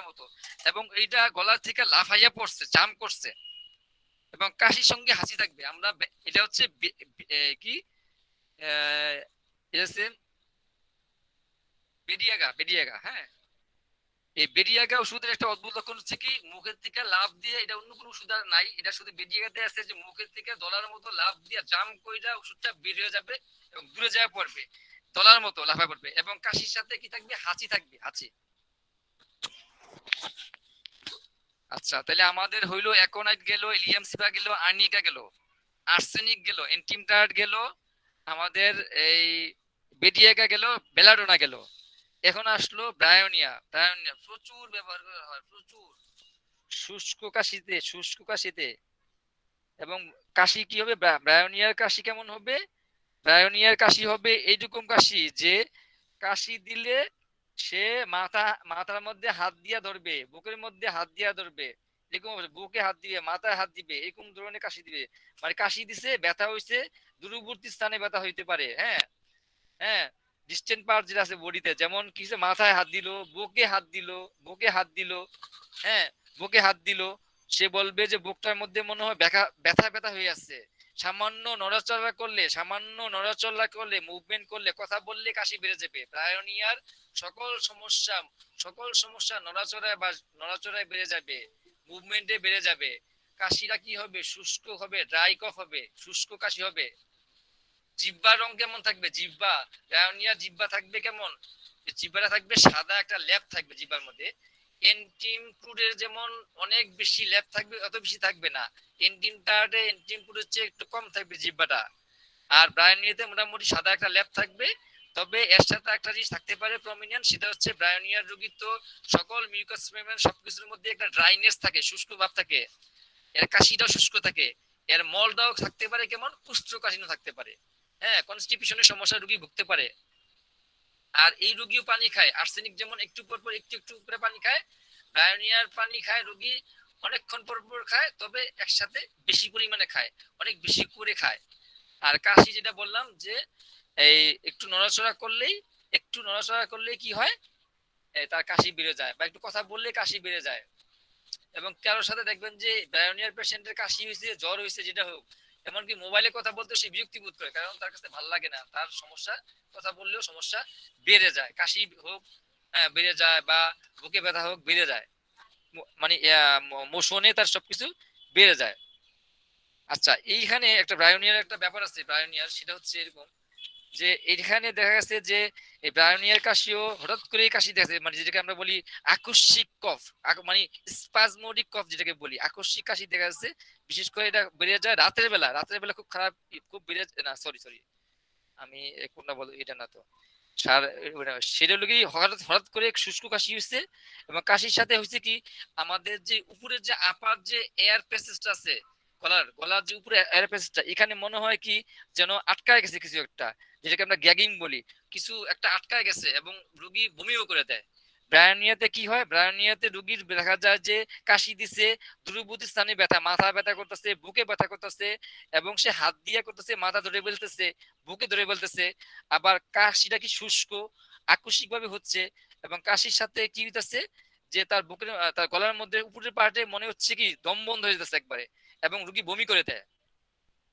মতো, এবং এইটা গলা থেকে লাফাইয়া পড়ছে, জাম করছে, এবং কাশির সঙ্গে হাসি থাকবে। আমরা এটা হচ্ছে কি এটা হচ্ছে বেডিয়াগা। হ্যাঁ, এই বেডিয়াগা ওষুধের একটা অদ্ভুত লক্ষণ হচ্ছে কি মুখের থেকে লাভ দিয়ে, এটা অন্য কোনো ওষুধ আর নাই, এটা শুধু বেডিয়াগাতে আছে যে মুখের থেকে দলার মতো লাভ দিয়ে জাম কইরা ওষুধটা বের হয়ে যাবে এবং দূরে যায় পড়বে, দলার মতো লাফা পড়বে, এবং কাশির সাথে কি থাকবে, হাঁচি থাকবে, হাঁচি। আচ্ছা, তাহলে আমাদের হইলো অ্যাকোনাইট গেল, ইলিয়াম সিভা গেল, আর্নিকা গেল, আর্সেনিক গেল, এন্টিমটার্ড গেল, আমাদের এই বেডিয়াগা গেল, বেলাডোনা গেল। এখন আসলো ব্রায়োনিয়া প্রচুর ব্যবহার করা হয়, প্রচুর শুষ্ক কাশিতে। এবং কাশি কি হবে, ব্রায়োনিয়ার কাশি কেমন হবে, ব্রায়োনিয়ার কাশি হবে এইরকম কাশি যে কাশি দিলে সে মাথার মধ্যে হাত দিয়া ধরবে, বুকের মধ্যে হাত দিয়া ধরবে, এরকম বুকে হাত দিবে, মাথায় হাত দিবে, এরকম ধরনের কাশি দিবে। মানে কাশি দিছে, ব্যথা হইছে, দূরবর্তী স্থানে ব্যথা হইতে পারে। হ্যাঁ, হ্যাঁ, ডিস্টেন্ট পার্ট যেটা আছে বডিতে, যেমন কিছু মাথায় হাত দিল, বুকে হাত দিল, বুকে হাত দিল, হ্যাঁ বুকে হাত দিল, সে বলবে যে বুকটার মধ্যে মনে হয় ব্যথা ব্যথা ব্যথা হয়ে আছে। সামান্য নড়াচড়া করলে, সামান্য নড়াচড়া করলে, মুভমেন্ট করলে, কথা বললে কাশি বেড়ে যাবে। ব্রায়োনিয়ার সকল সমস্যা, সকল সমস্যা নড়াচড়ায় বা নড়াচড়ায় বেড়ে যাবে, মুভমেন্টে বেড়ে যাবে। কাশিটা কি হবে? শুষ্ক হবে, ড্রাই কফ হবে, শুষ্ক কাশি হবে। জিহ্বার রং কেমন থাকবে? জিহ্বা, ব্রায়োনিয়ার জিহ্বা থাকবে কেমন? জিহ্বাটা থাকবে সাদা, একটা ল্যাপ থাকবে জিহ্বার মধ্যে। এন্টিম ক্রুডের যেমন অনেক বেশি ল্যাপ থাকবে, অত বেশি থাকবে না। এন্টিমটাতে, এন্টিম ক্রুড হচ্ছে একটু কম থাকবে জিহ্বাটা। আর ব্রায়োনিয়াতে মোটামুটি সাদা একটা ল্যাপ থাকবে। তবে এর সাথে একটা জিনিস থাকতে পারে প্রমিনেন্ট, সেটা হচ্ছে ব্রায়োনিয়ার রোগীর তো সকল মিউকাস মেমব্রেন সবকিছুর মধ্যে একটা ড্রাইনেস থাকে, শুষ্ক ভাব থাকে, এর কাশিটাও শুষ্ক থাকে, এর মলটাও থাকতে পারে কেমন, কুষ্ঠকাঠিন্য থাকতে পারে। হ্যাঁ, কনস্টিপেশনের সমস্যা রোগী ভুগতে পারে। আর এই রোগীও পানি খায়, আর্সেনিক যেমন একটু পর পর একটু একটু করে পানি খায়, ব্রায়োনিয়ার পানি খায় রোগী অনেকক্ষণ পর পর খায়, তবে একসাথে বেশি পরিমাণে খায়, অনেক বেশি করে খায়। আর কাশি যেটা বললাম যে এই একটু নড়াচড়া করলেই, একটু নড়াচড়া করলেই কি হয়, তার কাশি বেড়ে যায়, বা একটু কথা বললে কাশি বেড়ে যায়। এবং কারোর সাথে দেখবেন যে ব্রায়োনিয়ার পেশেন্টের কাশি হয়েছে, জ্বর হয়েছে, যেটা হোক, এমনকি মোবাইলে কথা বলতে সে বিরক্তি বোধ করে, কারণ তার কাছে ভালো লাগে না, তার সমস্যা, কথা বললেও সমস্যা বেড়ে যায়, কাশি হোক বেড়ে যায়, বা বুকে ব্যথা হোক বেড়ে যায়, মানে মোশনে তার সবকিছু বেড়ে যায়। আচ্ছা, এইখানে একটা ব্রায়োনিয়ার একটা ব্যাপার আছে, ব্রায়োনিয়ার সেটা হচ্ছে এরকম যে এখানে দেখা গেছে যে এই ব্রায়োনিয়ার কাশিও হঠাৎ করে কাশি দেখা যায়, মানে যেটাকে আমরা বলি আকস্মিক কফ, মানে স্পাজমোডিক কফ যেটাকে বলি, আকস্মিক কাশি দেখা যাচ্ছে। বিশেষ করে এটা বেড়ে যায় রাতের বেলা, রাতের বেলা খুব খারাপ, খুব বেড়ে না, সরি সরি, আমি কোনটা বলবো, এটা না তো, সেটা হলো কি, হঠাৎ হঠাৎ করে শুষ্ক কাশি হয়েছে, এবং কাশির সাথে হয়েছে কি, আমাদের যে উপরের যে আপার যে এয়ার প্যাসেজটা আছে, গলার গলার যে উপরে এয়ার প্যাসেজটা, এখানে মনে হয় কি যেন আটকায় গেছে কিছু একটা, যেটাকে আমরা গ্যাগিং বলি, কিছু একটা আটকায় গেছে, এবং রোগী বমিও করে দেয়। ব্রায়োনিয়াতে কি হয়, ব্রায়োনিয়াতে রোগীর দেখা যায় যে কাশি দিছে, দূরবর্তী স্থানে ব্যথা, মাথা ব্যথা করতেছে, বুকে ব্যথা করতেছে, এবং সে হাত দিয়ে করতেছে, মাথা ধরে ফেলতেছে, বুকে ধরে ফেলতেছে। আবার কাশিটা কি শুষ্ক, আকস্মিক ভাবে হচ্ছে, এবং কাশির সাথে কি হইতেছে যে তার বুকের, তার গলার মধ্যে উপরের পার্টে মনে হচ্ছে কি দম বন্ধ হয়ে যেতেছে একবারে, এবং রোগী বমি করে দেয়।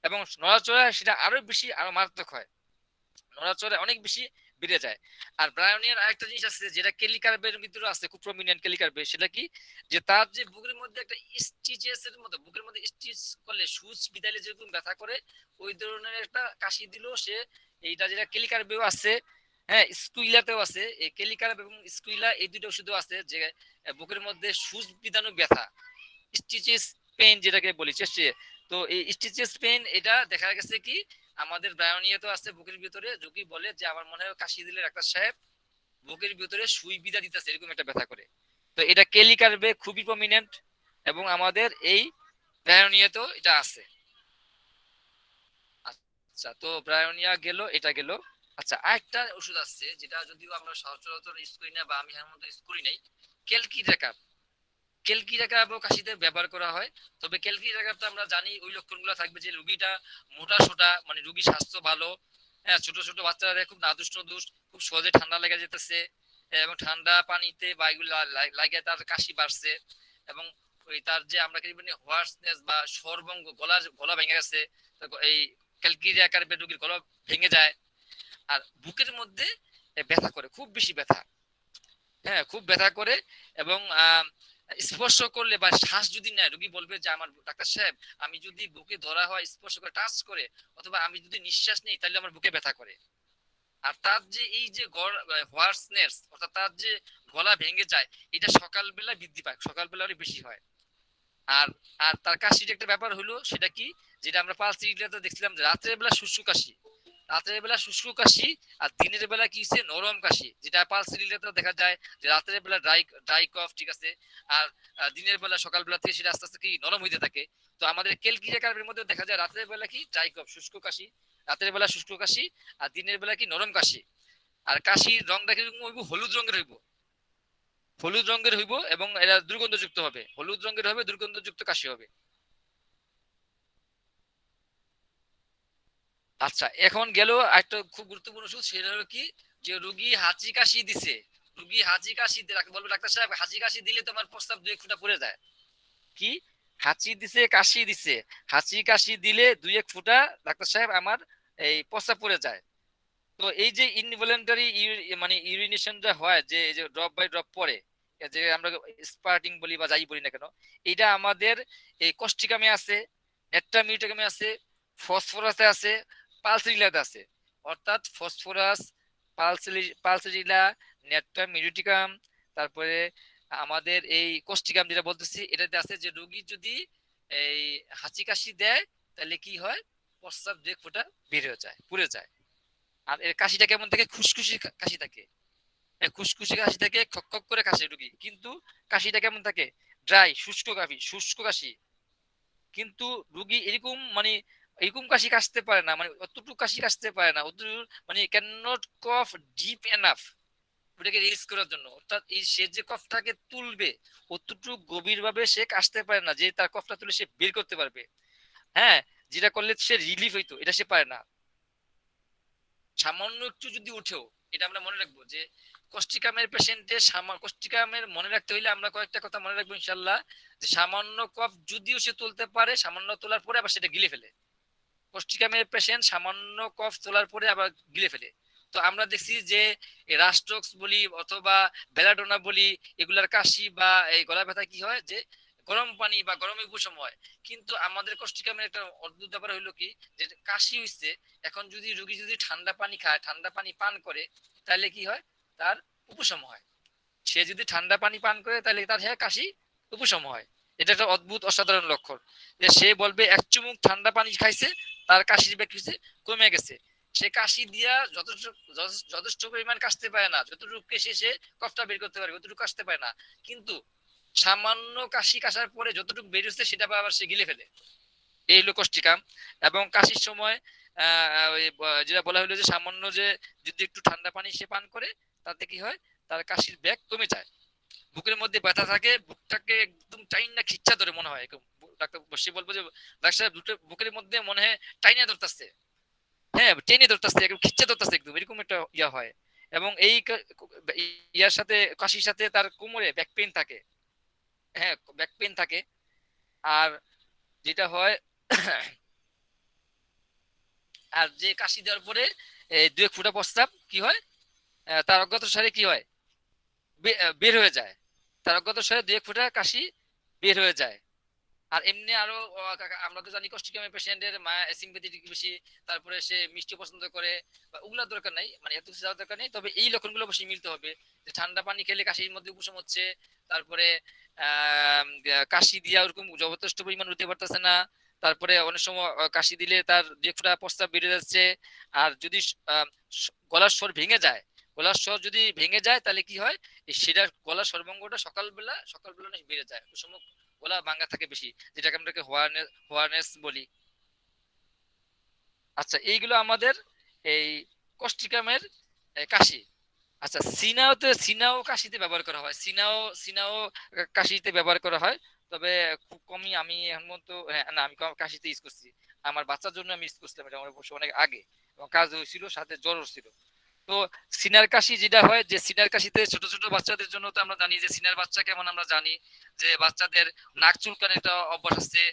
এবং নড়াচড়া সেটা আরো বেশি, আরো মারাত্মক হয়, নড়াচড়া অনেক বেশি বেড়ে যায়। আর ব্রায়োনিয়ার আরেকটা জিনিস আছে যেটা কেলিকার্বের ভিতরে আছে, খুব প্রমিনেন্ট কেলিকার্বে, সেটা কি, যে তার যে বুকের মধ্যে একটা স্টিচেস এর মতো, বুকের মধ্যে স্টিচ করলে, সুচ বিদাইলে যেরকম ব্যথা করে, ওই ধরনের একটা কাশি দিল সে, এইটা যেটা কেলিকার্বেও আছে, হ্যাঁ স্কুইলাতেও আছে, এই কেলিকার্ব এবং স্কুইলা এই দুটো ওষুধও আছে, যে বুকের মধ্যে সুচ বিদানো ব্যথা, স্টিচেস পেইন যেটাকে বলি চেস্টে। তো এই স্টিচেস পেইন এটা দেখা গেছে কি আমাদের ব্রায়োনিয়া তো আছে বুকের ভিতরে, রোগী বলে যে আমার মনে হয় কাশি দিলে ডাক্তার সাহেব বুকের ভিতরে সুই বিদা দিতেছে, এরকম একটা ব্যথা করে। তো এটা কেলিকার্বে খুবই প্রমিনেন্ট, এবং আমাদের এই ব্রায়োনিয়াতেও এটা আছে। আচ্ছা, তো ব্রায়োনিয়া গেল, এটা গেল। আচ্ছা, আরেকটা ওষুধ আছে যেটা যদিও আমরা সচরাচর ইউজ করি না, বা আমি এর মধ্যে ইউজ করি নাই, ক্যালকিরেকাপ। ক্যালকিরেকাপও কাশিতে ব্যবহার করা হয়। তবে ক্যালকিরেকাপটা আমরা জানি ওই লক্ষণগুলো থাকবে যে রোগীটা মোটা সোটা, মানে রোগীর স্বাস্থ্য ভালো, হ্যাঁ ছোট ছোট বাচ্চারা খুব নাদুস নদুস, খুব সহজে ঠান্ডা লেগে যেতেছে, এবং ঠান্ডা পানিতে বা এগুলো লাগে তার কাশি বাড়ছে, এবং ওই তার যে আমরা কি বলি হোয়ার্সনেস বা স্বরভঙ্গ, গলা ভেঙে গেছে, এই ক্যালকিরিয়াকার রোগীর গলা ভেঙে যায়। আর বুকের মধ্যে ব্যথা করে, খুব বেশি ব্যথা, হ্যাঁ খুব ব্যথা করে, এবং স্পর্শ করলে বা শ্বাস যদি নেয়, রোগী বলবে যে আমার ডাক্তার সাহেব আমি যদি বুকে ধরা হয়, স্পর্শ করে, টাচ করে, অথবা আমি যদি নিঃশ্বাস নেই, তাহলে আমার বুকে ব্যথা করে। আর তার যে এই যে হোয়ার্সনেস, অর্থাৎ তার যে গলা ভেঙে যায়, এটা সকালবেলা বৃদ্ধি পায়, সকালবেলা আরো বেশি হয়। আর আর তার কাশির একটা ব্যাপার হলো, সেটা কি, যেটা আমরা পালস রিলেতে দেখছিলাম, যে রাতের বেলা শুষ্ক কাশি, রাতের বেলা শুষ্ক কাশি, আর দিনের বেলা কি হচ্ছে নরম কাশি, যেটা পালস রিলেতে দেখা যায় যে রাতের বেলা ড্রাই ড্রাই কফ, ঠিক আছে, আর দিনের বেলা সকালবেলা থেকে সেটা আস্তে আস্তে কি নরম হইতে থাকে। তো আমাদের কেলকিরিয়াকারের মধ্যে দেখা যায় রাতের বেলা কি ড্রাই কফ, শুষ্ক কাশি, রাতের বেলা শুষ্ক কাশি, আর দিনের বেলা কি নরম কাশি। আর কাশির রংটা কিরকম হইব, হলুদ রঙের হইব, হলুদ রঙের হইব, এবং এরা দুর্গন্ধযুক্ত হবে, হলুদ রঙের হবে, দুর্গন্ধযুক্ত কাশি হবে। আচ্ছা, এখন গেল একটা খুব গুরুত্বপূর্ণ ওষুধ, সেটা হলো কি যে রুগী হাঁচি কাশি দিছে, রুগী হাঁচি কাশি বলবে ডাক্তার সাহেব হাঁচি কাশি দিলে তোমার প্রস্তাব 2 ফুটা পড়ে যায়। কি হাঁচি দিছে কাশি দিছে, হাঁচি কাশি দিলে 2-1 ফুটা ডাক্তার সাহেব আমার এই প্রস্তাব পড়ে যায়। তো এই যে ইনভলেন্টারি মানে ইউরিনেশনটা হয়, যে এই যে ড্রপ বাই ড্রপ পড়ে, যে আমরা স্পার্টিং বলি বা যাই বলি না কেন, এটা আমাদের এই কোস্টিকামে আছে, নেট্রামিউটাকামে আছে, ফসফরাসে আছে, পালসিলাতে আছে। অর্থাৎ ফসফরাস, পালসিলা, নেট্রামিউটিকাম, তারপরে আমাদের এই কোস্টিকাম যেটা বলতেছি এটাতে আছে। যে রোগী যদি এই হাঁচি কাশি দেয় তাহলে কি হয়, প্রস্রাব 2 ফোঁটা বের হয়ে যায়, পুড়ে যায়। আর এর কাশিটা কেমন থাকে, খুশখুশি কাশি থাকে, খুশখুশি কাশি থাকে, খক খক করে কাশে রুগী, কিন্তু কাশিটা কেমন থাকে, ড্রাই, শুষ্ক কাশি, শুষ্ক কাশি। কিন্তু রুগী এরকম মানে এরকম কাশি কাশতে পারে না, মানে অতটুকু কাশি কাশতে পারে না, অতটুকু মানে can not cough deep enough ওটাকে রিলিজ করার জন্য। অর্থাৎ এই সে যে কফটাকে তুলবে অতটুকু গভীর ভাবে সে কাশতে পারে না, যে তার কফটা তুলে সে বের করতে পারবে। হ্যাঁ, যেটা করলে সে রিলিফ হইতো এটা সে পারে না। সামান্য একটু যদি উঠেও, এটা আমরা মনে রাখবো যে কোস্টিকামের পেশেন্টের কোস্টিকামের মনে রাখতে হইলে আমরা কয়েকটা কথা মনে রাখবো ইনশাল্লাহ। যে সামান্য কফ যদিও সে তুলতে পারে, সামান্য তোলার পরে আবার সেটা গিলে ফেলে। কোস্টিকামের পেশেন্ট সামান্য কফ তোলার পরে আবার গিলে ফেলে। তো আমরা দেখছি যে রাস্টক্স বলি অথবা বেলাডোনা বলি, এগুলার কাশি বা এই গলা ব্যথা কি হয়, যে গরম পানি বা গরমে উপশম হয়। কিন্তু আমাদের কোস্টিকামের একটা অদ্ভুত ব্যাপার হইলো কি, যে কাশি হইছে, এখন যদি রোগী যদি ঠান্ডা পানি খায়, ঠান্ডা পানি পান করে, তাহলে কি হয়, তার উপশম হয়। সে যদি ঠান্ডা পানি পান করে তাহলে তার হ্যাঁ কাশি উপশম হয়। এটা একটা অদ্ভুত অসাধারণ লক্ষণ, যে সে বলবে 1 চুমুক ঠান্ডা পানি খাইছে, তার কাশির বেগ কমে গেছে। সে কাশি দিয়া যথেষ্ট যথেষ্ট পরিমাণ কাশতে পারে না, যতটুকু কেশে সে কফটা বের করতে পারে অতটুকু কাশতে পারে না। কিন্তু সামান্য কাশি কাশার পরে যতটুকু বের হচ্ছে সেটা আবার সে গিলে ফেলে। এই হলো কোষ্ঠিকাম। এবং কাশির সময় যেটা বলা হলো যে সামান্য যে যদি একটু ঠান্ডা পানি সে পান করে, তাতে কি হয়, তার কাশির বেগ কমে যায়। বুকের মধ্যে ব্যথা থাকে, বুকটাকে একদম টাইনা খিচ্চা ধরে মনে হয়, ডাক্তার বসে বলবো যে ডাক্তার বুকের মধ্যে মনে হয় টাইনা ধরতেছে, হ্যাঁ টেনে ধরতেছে, একদম খিচ্চা ধরতেছে, একদম এরকম একটা ইয়া হয়। এবং এই ইয়ার সাথে কাশির সাথে তার কোমরে ব্যাক পেইন থাকে, হ্যাঁ ব্যাক পেইন থাকে। আর যেটা হয় আর যে কাশি দেওয়ার পরে 2-1 ফুটা প্রস্রাব কি হয়, তার অজ্ঞাত সারে কি হয়, বের হয়ে যায়। তার অজ্ঞাত সারে 2-1 ফুটা কাশি বের হয়ে যায়। আর এমনি আরো আমরা তো জানি কোষ্ঠিকামের পেশেন্টের মা সিম্পেথেটিক বেশি, তারপরে সে মিষ্টি পছন্দ করে, ওগুলা দরকার নাই, মানে এত কিছু যাওয়ার দরকার নেই। তবে এই লক্ষণগুলো অবশ্যই মিলতে হবে, যে ঠান্ডা পানি খেলে কাশির মধ্যে উপশম হচ্ছে, তারপরে কাশি দিয়া ওরকম যথেষ্ট পরিমাণ উঠতে পারতেছে না, তারপরে অনেক সময় কাশি দিলে তার 2 ফোঁটা প্রস্রাব বেড়ে যাচ্ছে। আর যদি গলার স্বর ভেঙে যায়, গলার স্বর যদি ভেঙে যায় তাহলে কি হয়, সেটা গলার স্বরভঙ্গটা সকালবেলা বেড়ে যায়, ওই সময় গলা ভাঙা থাকে বেশি, যেটাকে আমরা হোয়ারনেস বলি। আচ্ছা, এইগুলো আমাদের এই কোষ্ঠিকামের কাশি। আচ্ছা, সিনাও কাশিতে ব্যবহার করা হয়, সিনাও কাশিতে ব্যবহার করা হয়। তবে খুব কমই, আমি এখন মতো না, আমি কাশিতে ইউজ করছি। আমার বাচ্চার জন্য আমি ইউজ করছিলাম, এটা আমার অবশ্য অনেক আগে, এবং কাজ হয়েছিল, সাথে জ্বর ছিল। তো সিনার কাশি যেটা হয়, যে সিনার কাশিতে ছোট ছোট বাচ্চাদের জন্য তো আমরা জানি যে সিনার বাচ্চা কেমন, আমরা জানি যে বাচ্চাদের নাক চুলকানোর একটা অভ্যাস আছে,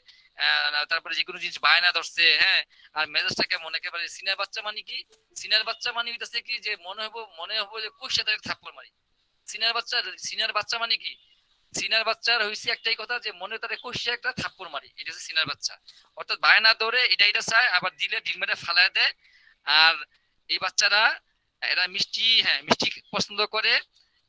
তারপরে যে কোনো জিনিস বায়না ধরছে, হ্যাঁ, আর মেজাজটা কেমন একেবারে। সিনার বাচ্চা মানে কি, সিনার বাচ্চা মানে হইতাছে কি, যে মনে হবো যে কইসা তাকে থাপ্পড় মারি। সিনার বাচ্চা মানে কি, সিনার বাচ্চার হইছে একটাই কথা, যে মনে তারে কইসা একটা থাপ্পড় মারি, এটা হচ্ছে সিনার বাচ্চা। অর্থাৎ বায়না ধরে এটা চায়, আবার দিলে ঢিল মেরে ফালায় দেয়। আর এই বাচ্চারা, এরা মিষ্টি, হ্যাঁ মিষ্টি পছন্দ করে।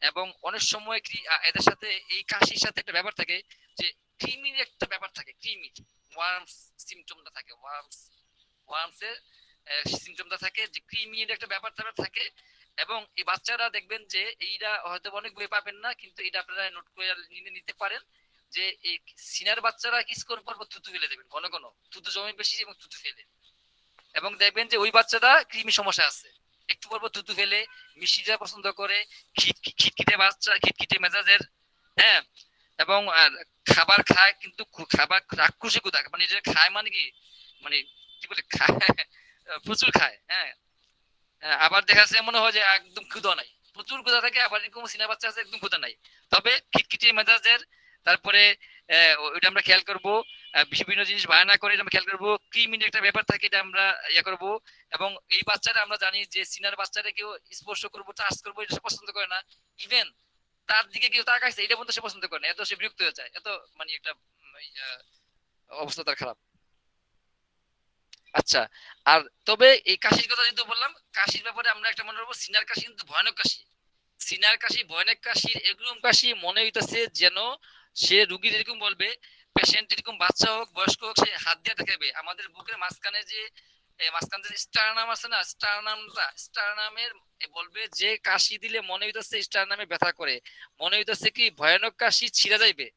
এবং অনেক সময় কি এদের সাথে এই কাশির সাথে একটা ব্যাপার থাকে, যে ক্রিমির একটা ব্যাপার থাকে, ক্রিমির ওয়ার্মস সিমটমটা থাকে, ওয়ার্মসের সিমটমটা থাকে, যে ক্রিমির একটা ব্যাপার থাকে। এবং এই বাচ্চারা দেখবেন যে এইটা হয়তো অনেক বই পাবেন না, কিন্তু এটা আপনারা নোট করে নিতে পারেন, যে এই সিনার বাচ্চারা কি স্কোর পর্ব থুতু ফেলে দেবেন, ঘন ঘন থুতু জমে বেশি এবং থুতু ফেলে। এবং দেখবেন যে ওই বাচ্চাটা কৃমি সমস্যা আছে, একটু পর পর থুতু ফেলে, মিষ্টিটা পছন্দ করে, খিটখিটে বাচ্চা, খিটখিটে মেজাজের, হ্যাঁ। এবং খাবার খায়, কিন্তু খাবার রাক্ষসী কোথায়, মানে এটা খায় মানে কি, মানে কি বলে খায় প্রচুর খায়, হ্যাঁ। আবার দেখা যাচ্ছে মনে হয় যে একদম ক্ষুধা নাই, প্রচুর ক্ষুধা থাকে, আবার এরকম সিনা বাচ্চা আছে একদম ক্ষুধা নাই, তবে খিটখিটে মেজাজের। তারপরে ওইটা আমরা খেয়াল করবো, বিভিন্ন জিনিস বায়না করে এটা আমরা খেয়াল করবো, ক্রিমির একটা ব্যাপার থাকে এটা আমরা ইয়ে করবো। এবং এই বাচ্চারা আমরা জানি যে সিনার বাচ্চারা কেউ স্পর্শ করবো, টাচ করবো, এটা সে পছন্দ করে না। ইভেন তার দিকে কেউ তাকাইছে এটা পর্যন্ত সে পছন্দ করে না, এত সে বিরক্ত হয়ে যায়, এত মানে একটা অবস্থা তার খারাপ। আচ্ছা, আর তবে এই কাশির কথা যেহেতু বললাম, কাশির ব্যাপারে আমরা একটা মনে রাখবো, সিনার কাশি কিন্তু ভয়ানক কাশি। সিনার কাশি ভয়ানক কাশির এরকম কাশি মনে হইতেছে যেন সে রুগীর এরকম বলবে, পেশেন্ট এরকম বাচ্চা হোক বয়স্ক হোক, সে হাত দিয়ে দেখাবে আমাদের বুকের মাঝখানে যে মাঝখানে যে স্টারনাম আছে না, স্টারনামের বলবে যে কাশি দিলে মনে হইতেছে স্টারনামে ব্যথা করে, মনে হইতেছে কি ভয়ানক কাশি ছিঁড়া যাইবে,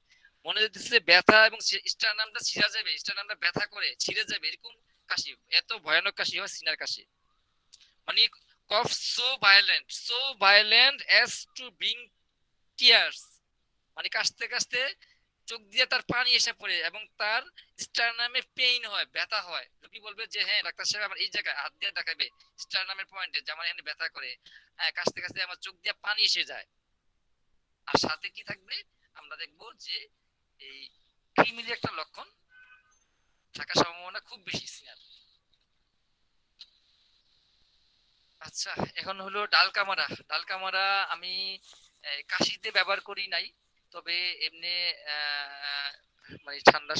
মনে হইতেছে ব্যথা এবং স্টারনামটা ছিঁড়া যাবে, স্টারনামটা ব্যথা করে ছিঁড়ে যাবে, এরকম কাশি, এত ভয়ানক কাশি হয় সিনার কাশি। মানে cough so violent as to bring tears, মানে কাশতে কাশতে চোখ দিয়ে তার পানি এসে পড়ে এবং তার স্টারনামে পেইন হয়, ব্যথা হয়। রোগী বলবে যে হ্যাঁ ডাক্তার সাহেব আমার এই জায়গায় হাত দিয়ে দেখাবে স্টারনামের পয়েন্টে যে আমার এখানে ব্যথা করে, হ্যাঁ কাশতে কাশতে আমার চোখ দিয়ে পানি এসে যায়। আর সাথে কি থাকবে, আমরা দেখবো যে এই ক্রিমির একটা লক্ষণ থাকার সম্ভাবনা খুব বেশি সিনার। আচ্ছা, এখন হলো ডালকামারা। ডালকামারা আমি কাশিতে ব্যবহার করি নাই, তবে এমনি মানে ঠান্ডার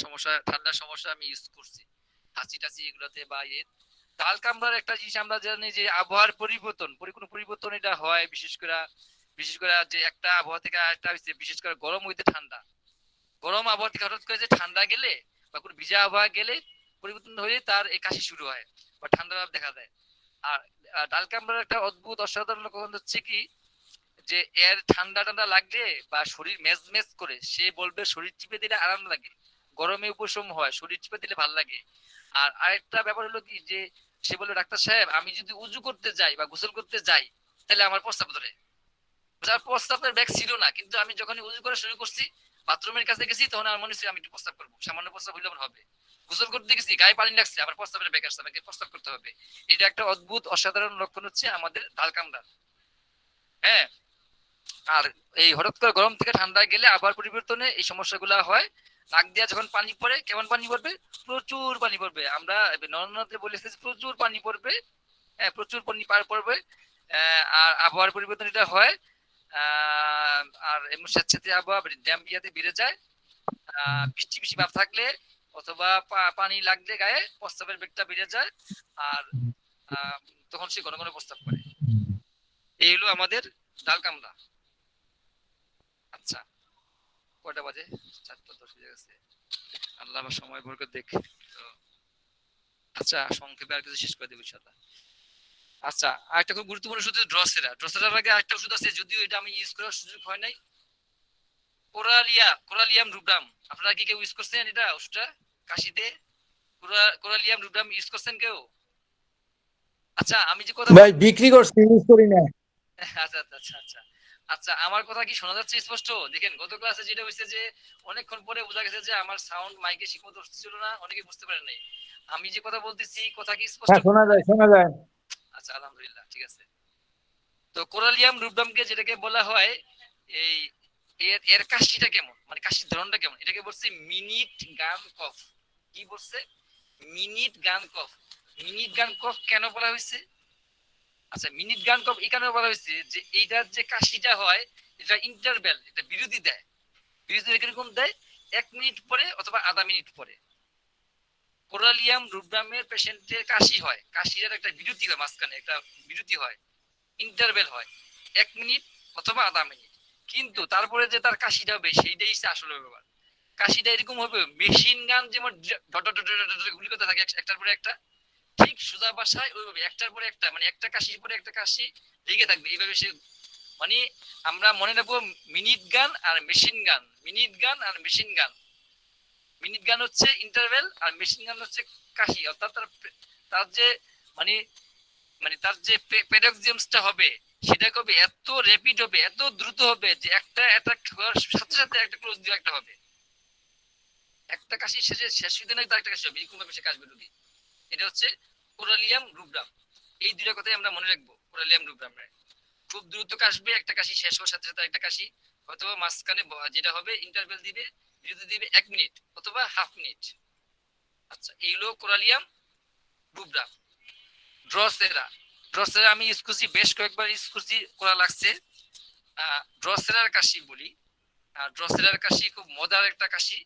সমস্যা আমি ইউজ করছি, হাঁচি টাচি এগুলোতে বা ইয়ে। ডালকামরার একটা জিনিস আমরা জানি যে আবহাওয়ার পরিবর্তন, কোনো পরিবর্তন এটা হয়, বিশেষ করে যে একটা আবহাওয়া থেকে আরেকটা হচ্ছে, বিশেষ করে গরম হইতে ঠান্ডা, গরম আবহাওয়া থেকে হঠাৎ করে যে ঠান্ডা গেলে বা কোনো ভিজা আবহাওয়া গেলে পরিবর্তন হলে তার এই কাশি শুরু হয় বা ঠান্ডা ভাব দেখা দেয়। আর ডাল কামড়ার একটা অদ্ভুত অসাধারণ লক্ষণ হচ্ছে কি, যে এর ঠান্ডা ঠান্ডা লাগলে বা শরীর মেজ মেজ করে, সে বলবে শরীর চিপে দিলে আরাম লাগে, গরমে উপশম হয়, শরীর চিপে দিলে ভালো লাগে। আর আরেকটা ব্যাপার হলো কি, যে সে বললো ডাক্তার সাহেব আমি যদি উজু করতে যাই বা গোসল করতে যাই তাহলে আমার প্রস্তাব ধরে, যার প্রস্তাবের ব্যাগ ছিল না, কিন্তু আমি যখন উজু করা শুরু করছি, বাথরুমের কাছে গেছি, তখন আমার মনে হচ্ছে আমি একটু প্রস্তাব করবো, সামান্য প্রস্তাব হইলে আমার হবে। গোসল করতে গেছি, গায়ে পানি লাগছে, আবার প্রস্তাবের ব্যাগ আসছে, আমাকে প্রস্তাব করতে হবে। এটা একটা অদ্ভুত অসাধারণ লক্ষণ হচ্ছে আমাদের ঢাল কামড়ার। হ্যাঁ, আর এই হঠাৎ করে গরম থেকে ঠান্ডায় গেলে আবার পরিবর্তনে এই সমস্যাগুলো হয়। নাক দিয়ে যখন পানি পড়ে, কেমন পানি পড়বে, প্রচুর পানি পড়বে, আমরা নর্মাতে বলেছি প্রচুর পানি পড়বে, হ্যাঁ প্রচুর পানি পার পড়বে। আর আবহাওয়ার পরিবর্তন এটা হয়, আর এমন স্বেচ্ছাতে আবহাওয়া ড্যাম ইয়াতে বেড়ে যায়, বৃষ্টি বৃষ্টি ভাব থাকলে অথবা পানি লাগলে গায়ে প্রস্তাবের বেগটা বেড়ে যায়, আর আহ, তখন সে ঘন ঘন প্রস্তাব করে। এই হলো আমাদের ডাল কামড়া। আচ্ছা, কয়টা বাজে? 4:10 বেজে গেছে, আল্লাহ আমার সময় ভর করে দেখ। তো আচ্ছা, সংক্ষেপে আর কিছু শেষ করে দেবো ইনশাআল্লাহ। আচ্ছা, আরেকটা খুব গুরুত্বপূর্ণ ওষুধ ড্রসেরা। ড্রসেরার আগে আরেকটা ওষুধ আছে, যদিও এটা আমি ইউজ করার সুযোগ হয় নাই, কোরালিয়াম রুব্রাম। আপনারা কি কেউ ইউজ করছেন এটা ওষুধটা কাশিতে? কোরালিয়াম রুব্রাম ইউজ করছেন কেউ? আচ্ছা, আমি যে কথা ভাই বিক্রি করছি, ইউজ করি না। আচ্ছা আচ্ছা আচ্ছা আচ্ছা আচ্ছা, আমার কথা কি শোনা যাচ্ছে স্পষ্ট? দেখেন গত ক্লাসে যেটা হয়েছে যে অনেকক্ষণ পরে বোঝা গেছে যে আমার সাউন্ড মাইকে ঠিকমতো ছিল না, অনেকে বুঝতে পারেন নাই। আমি যে কথা বলতেছি কথা কি স্পষ্ট? হ্যাঁ, শোনা যায়, শোনা যায়। আচ্ছা, আলহামদুলিল্লাহ, ঠিক আছে। তো কোরালিয়াম রুব্রামকে যেটাকে বলা হয়, এই এর এর কাশিটা কেমন, মানে কাশির ধরনটা কেমন, এটাকে বলছে মিনিট গান কফ। কি বলছে? মিনিট গান কফ। মিনিট গান কফ কেন বলা হয়েছে? আচ্ছা, মিনিট গান কফ এই কারণে বলা হয়েছে যে এইটার যে কাশিটা হয়, এটা ইন্টারভ্যাল, এটা বিরতি দেয়। বিরতি কিরকম দেয়? 1 মিনিট পরে অথবা আধা মিনিট পরে। কোরালিয়াম রুব্রামের পেশেন্টের কাশি হয়, কাশির একটা বিরতি হয়, মাঝখানে একটা বিরতি হয়, ইন্টারভেল হয় 1 মিনিট অথবা আধা মিনিট। কিন্তু তারপরে যে তার কাশিটা হবে সেইটাই হচ্ছে আসলে ব্যাপার। কাশিটা এরকম হবে মেশিন গান যেমন গুলি করতে থাকে একটার পরে একটা, ঠিক সোজা বাসায় ওইভাবে একটার পরে একটা, মানে একটা কাশির পরে একটা কাশি লেগে থাকবে এইভাবে সে, মানে আমরা মনে রাখবো মিনিট গান আর মেশিন গান, মিনিট গান আর মেশিন গান। মিনিট গান হচ্ছে ইন্টারভেল আর মেশিন গান হচ্ছে কাশি, অর্থাৎ তার তার যে মানে মানে তার যে প্যারাক্সিয়ামসটা হবে সেটা কবে এত র্যাপিড হবে, এত দ্রুত হবে যে একটা অ্যাটাক হওয়ার সাথে সাথে একটা ক্লোজ দিয়ে একটা হবে, একটা কাশি শেষ হতে না তার একটা কাশি হবে, এরকম ভাবে সে কাশবে রোগী। এটা হচ্ছে কোরালিয়াম রুব্রাম। এই দুইটা কথাই আমরা মনে রাখবো কোরালিয়াম রুব্রামে। খুব দ্রুত কাশবে, একটা কাশি শেষ হওয়ার সাথে সাথে একটা কাশি, অথবা মাঝখানে যেটা হবে ইন্টারভেল দিবে, বিরতি দিবে 1 মিনিট অথবা হাফ মিনিট। আচ্ছা, এইগুলো কোরালিয়াম রুব্রাম। ড্রসেরা, ড্রসেরা আমি ইউজ করছি, বেশ কয়েকবার ইউজ করছি, করা লাগছে। ড্রসেরার কাশি বলি, ড্রসেরার কাশি খুব মজার একটা কাশি।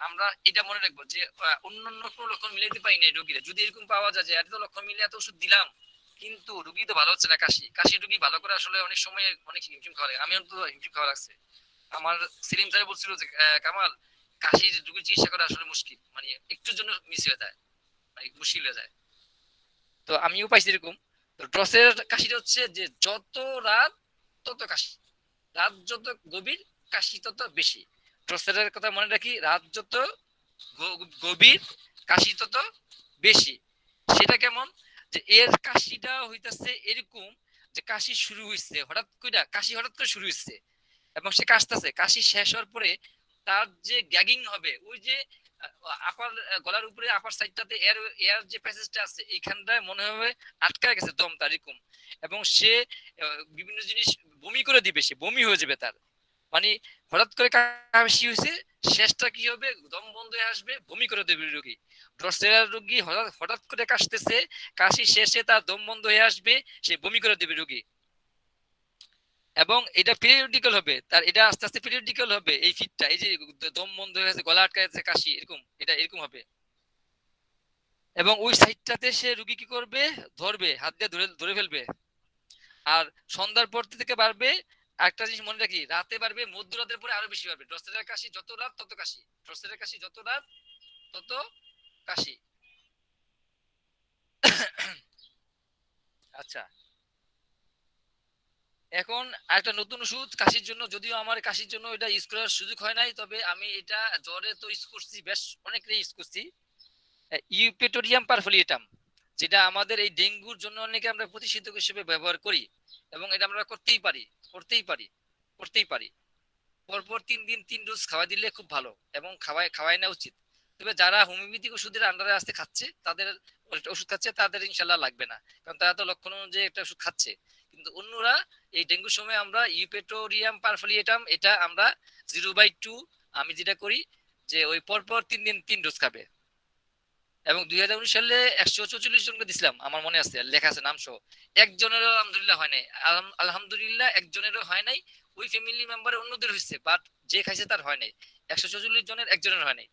আমরা এটা মনে রাখবো যে অন্যান্য কোনো লক্ষণ মিলাইতে পারি না রোগীরা। যদি এরকম পাওয়া যায় যে এত লক্ষণ মিলে এত ওষুধ দিলাম কিন্তু রুগী তো ভালো হচ্ছে না, কাশি কাশি রুগী ভালো করে আসলে অনেক সময় অনেক হিমশিম খাওয়া লাগে। আমিও তো হিমশিম খাওয়া লাগছে। আমার সেলিম স্যার বলছিল যে কামাল, কাশির রুগীর চিকিৎসা করা আসলে মুশকিল, মানে একটুর জন্য মিস হয়ে যায়, মানে মুশকিল হয়ে যায়। তো আমিও পাইছি এরকম। তো ড্রসের কাশিটা হচ্ছে যে যত রাত তত কাশি, রাত যত গভীর কাশি তত বেশি। ড্রসের কথা মনে রাখি, রাত যত গভীর কাশি তত বেশি। সেটা কেমন, যে এর কাশিটা হইতাছে এরকম যে কাশি শুরু হইছে হঠাৎ করে, কাশি হঠাৎ করে শুরু হইছে এবং সে কাশতেছে, কাশি শেষ হওয়ার পরে তার যে গ্যাগিং হবে, ওই যে আপার গলার উপরে আপার সাইডটাতে এয়ার এয়ার যে প্যাসেজটা আছে এইখানটায় মনে হবে আটকায় গেছে দম তার এরকম, এবং সে বিভিন্ন জিনিস বমি করে দিবে, সে বমি হয়ে যাবে তার, মানে হঠাৎ করে কাশি হয়েছে, শেষটা কি হবে, দম বন্ধ হয়ে আসবে, বমি করে দেবে রোগী। ড্রসেরার রোগী হঠাৎ হঠাৎ করে কাশতেছে, কাশি শেষে তার দম বন্ধ হয়ে আসবে, সে বমি করে দেবে রোগী। এবং এটা পিরিয়ডিক্যাল হবে, তার এটা আস্তে আস্তে পিরিয়ডিক্যাল হবে, এই ফিটটা, এই যে দম বন্ধ হয়ে গেছে, গলা আটকে গেছে, কাশি এরকম, এটা এরকম হবে। এবং ওই সাইডটাতে সে রুগী কি করবে, ধরবে, হাত দিয়ে ধরে ধরে ফেলবে। আর সন্ধ্যার পর থেকে বাড়বে, একটা জিনিস মনে রাখি, রাতে বাড়বে, মধ্যরাতের পরে আরো বেশি বাড়বে। ড্রসেরার কাশি যত রাত তত কাশি, ড্রসেরার কাশি যত রাত তত কাশি। আচ্ছা, এখন একটা নতুন ওষুধ কাশির জন্য, যদিও আমার কাশির জন্য এটা ইউজ করার সুযোগ হয় নাই, তবে আমি এটা জ্বরে তো ইউজ করছি, বেশ অনেকটাই ইউজ করছি। ইউপেটোরিয়াম পারফোলিয়েটাম, যেটা আমাদের এই ডেঙ্গুর জন্য অনেকে আমরা প্রতিষেধক হিসেবে ব্যবহার করি, এবং এটা আমরা করতেই পারি, করতেই পারি, করতেই পারি। পরপর 3 দিন 3 ডোজ খাওয়া দিলে খুব ভালো, এবং খাওয়াই নেওয়া উচিত। তবে যারা হোমিওপ্যাথিক ওষুধের আন্ডারে আসতে খাচ্ছে, তাদের ওষুধ খাচ্ছে, তাদের ইনশাল্লাহ লাগবে না, কারণ তারা তো লক্ষণ অনুযায়ী একটা ওষুধ খাচ্ছে। কিন্তু অন্যরা এই ডেঙ্গুর সময় আমরা ইউপেটোরিয়াম পারফোলিয়েটাম, এটা আমরা 0/2, আমি যেটা করি যে ওই পরপর 3 দিন 3 ডোজ খাবে। এবং 2019 সালে 144 জনকে দিছিলাম, আমার মনে আছে, লেখা আছে নাম সহ। একজনেরও আলহামদুলিল্লাহ হয় নাই, আলহামদুলিল্লাহ একজনেরও হয় নাই। ওই ফ্যামিলি মেম্বারের অন্যদের হয়েছে, বাট যে খাইছে তার হয় নাই। 144 জনের একজনের হয় নাই।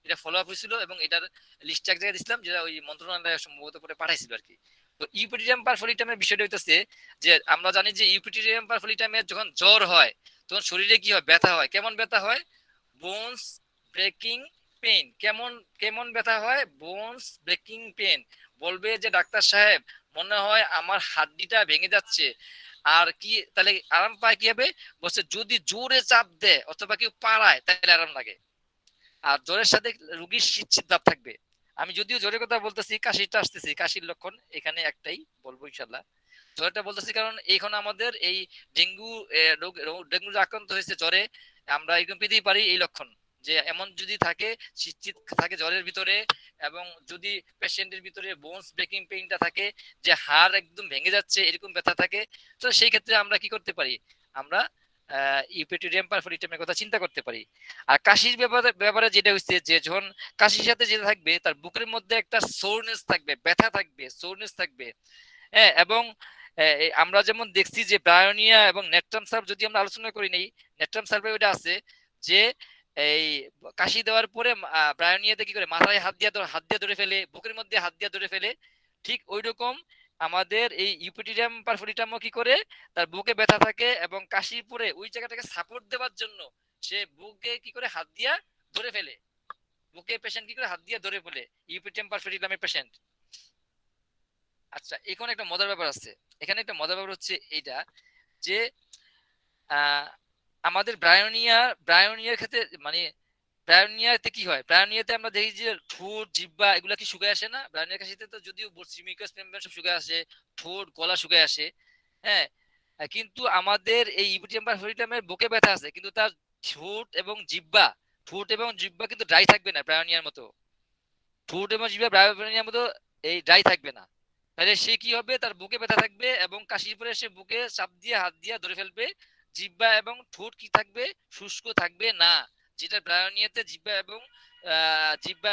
এটা ফলো আপ হয়েছিল, এবং এটার লিস্ট এক জায়গায় দিছিলাম, যেটা ওই মন্ত্রণালয় সম্ভবত করে পাঠাইছিল আর কি। তো ইউপিটিরিয়াম পারফোলিটামের বিষয়টা হইতেছে যে আমরা জানি যে ইউপিটিরিয়াম পারফোলিটামের যখন জ্বর হয় তখন শরীরে কি হয়, ব্যথা হয়। কেমন ব্যথা হয়, বোনস ব্রেকিং পেইন। কেমন কেমন ব্যথা হয়, বোনস ব্রেকিং পেইন। বলবে যে ডাক্তার সাহেব, মনে হয় আমার হাড্ডিটা ভেঙে যাচ্ছে। আর কি তাহলে আরাম পায় কি হবে, বলছে যদি জোরে চাপ দেয় অথবা কেউ পাড়ায় তাহলে আরাম লাগে। আর জ্বরের সাথে রুগীর শীত ভাব থাকবে। আমি যদিও জ্বরের কথা বলতেছি, কাশিটা আসতেছি, কাশির লক্ষণ এখানে একটাই বলবো ইনশাল্লাহ। জ্বরটা বলতেছি কারণ এখন আমাদের এই ডেঙ্গু ডেঙ্গু আক্রান্ত হয়েছে জ্বরে, আমরা এরকম পেতেই পারি এই লক্ষণ, যে এমন যদি থাকে, শীত থাকে জ্বরের ভিতরে, এবং যদি পেশেন্টের ভিতরে বোনস ব্রেকিং পেইনটা থাকে, যে হাড় একদম ভেঙে যাচ্ছে এরকম ব্যথা থাকে, তো সেই ক্ষেত্রে আমরা কি করতে পারি, আমরা ইউপেটোরিয়াম পারফোরিটামের কথা চিন্তা করতে পারি। আর কাশির ব্যাপারে যেটা হচ্ছে, যে যখন কাশির সাথে যেটা থাকবে, তার বুকের মধ্যে একটা সোরনেস থাকবে, ব্যথা থাকবে, সোরনেস থাকবে। হ্যাঁ, এবং আমরা যেমন দেখছি যে ব্রায়োনিয়া এবং নেট্রাম সার্ভ যদি আমরা আলোচনা করি নেই, নেট্রাম সার্ভে ওইটা আছে যে এই কাশি দেওয়ার পরে ব্রায়োনিয়াতে কি করে মাথায় হাত দিয়ে ধরে ফেলে, বুকের মধ্যে হাত দিয়ে ধরে ফেলে। ঠিক ওই রকম আমাদের এই ইউপিটিরিয়াম পারফোরিটামও কি করে, তার বুকে ব্যথা থাকে এবং কাশির পরে ওই জায়গাটাকে সাপোর্ট দেওয়ার জন্য সে বুকে কি করে হাত দিয়া ধরে ফেলে, বুকে পেশেন্ট কি করে হাত দিয়ে ধরে ফেলে, ইউপিটিরিয়াম পারফোরিটামের পেশেন্ট। আচ্ছা, এখন একটা মজার ব্যাপার আছে, এখানে একটা মজার ব্যাপার হচ্ছে এইটা, যে আমাদের ব্রায়োনিয়ার ক্ষেত্রে, মানে ব্রায়োনিয়াতে কি হয়, ব্রায়োনিয়াতে আমরা দেখি যে ঠোঁট জিহ্বা এগুলা কি শুকায় আসে না, ব্রায়োনিয়ার কাশিতে তো যদিও বলছি মিউকাস মেমব্রেন সব শুকায় আসে, ঠোঁট গলা শুকায় আসে। হ্যাঁ, কিন্তু আমাদের এই ইউপিটিরিয়াম পারফোরিটামের বুকে ব্যথা আছে, কিন্তু তার ঠোঁট এবং জিহ্বা কিন্তু ড্রাই থাকবে না ব্রায়োনিয়ার মতো, ঠোঁট এবং জিহ্বা ব্রায়োনিয়ার মতো এই ড্রাই থাকবে না। তাহলে সে কি হবে, তার বুকে ব্যথা থাকবে এবং কাশির পরে সে বুকে চাপ দিয়ে হাত দিয়ে ধরে ফেলবে। জিহ্বা এবং ঠোঁট কি থাকবে, শুষ্ক থাকবে না। যেটা ব্রায়োনিয়াতে জিহ্বা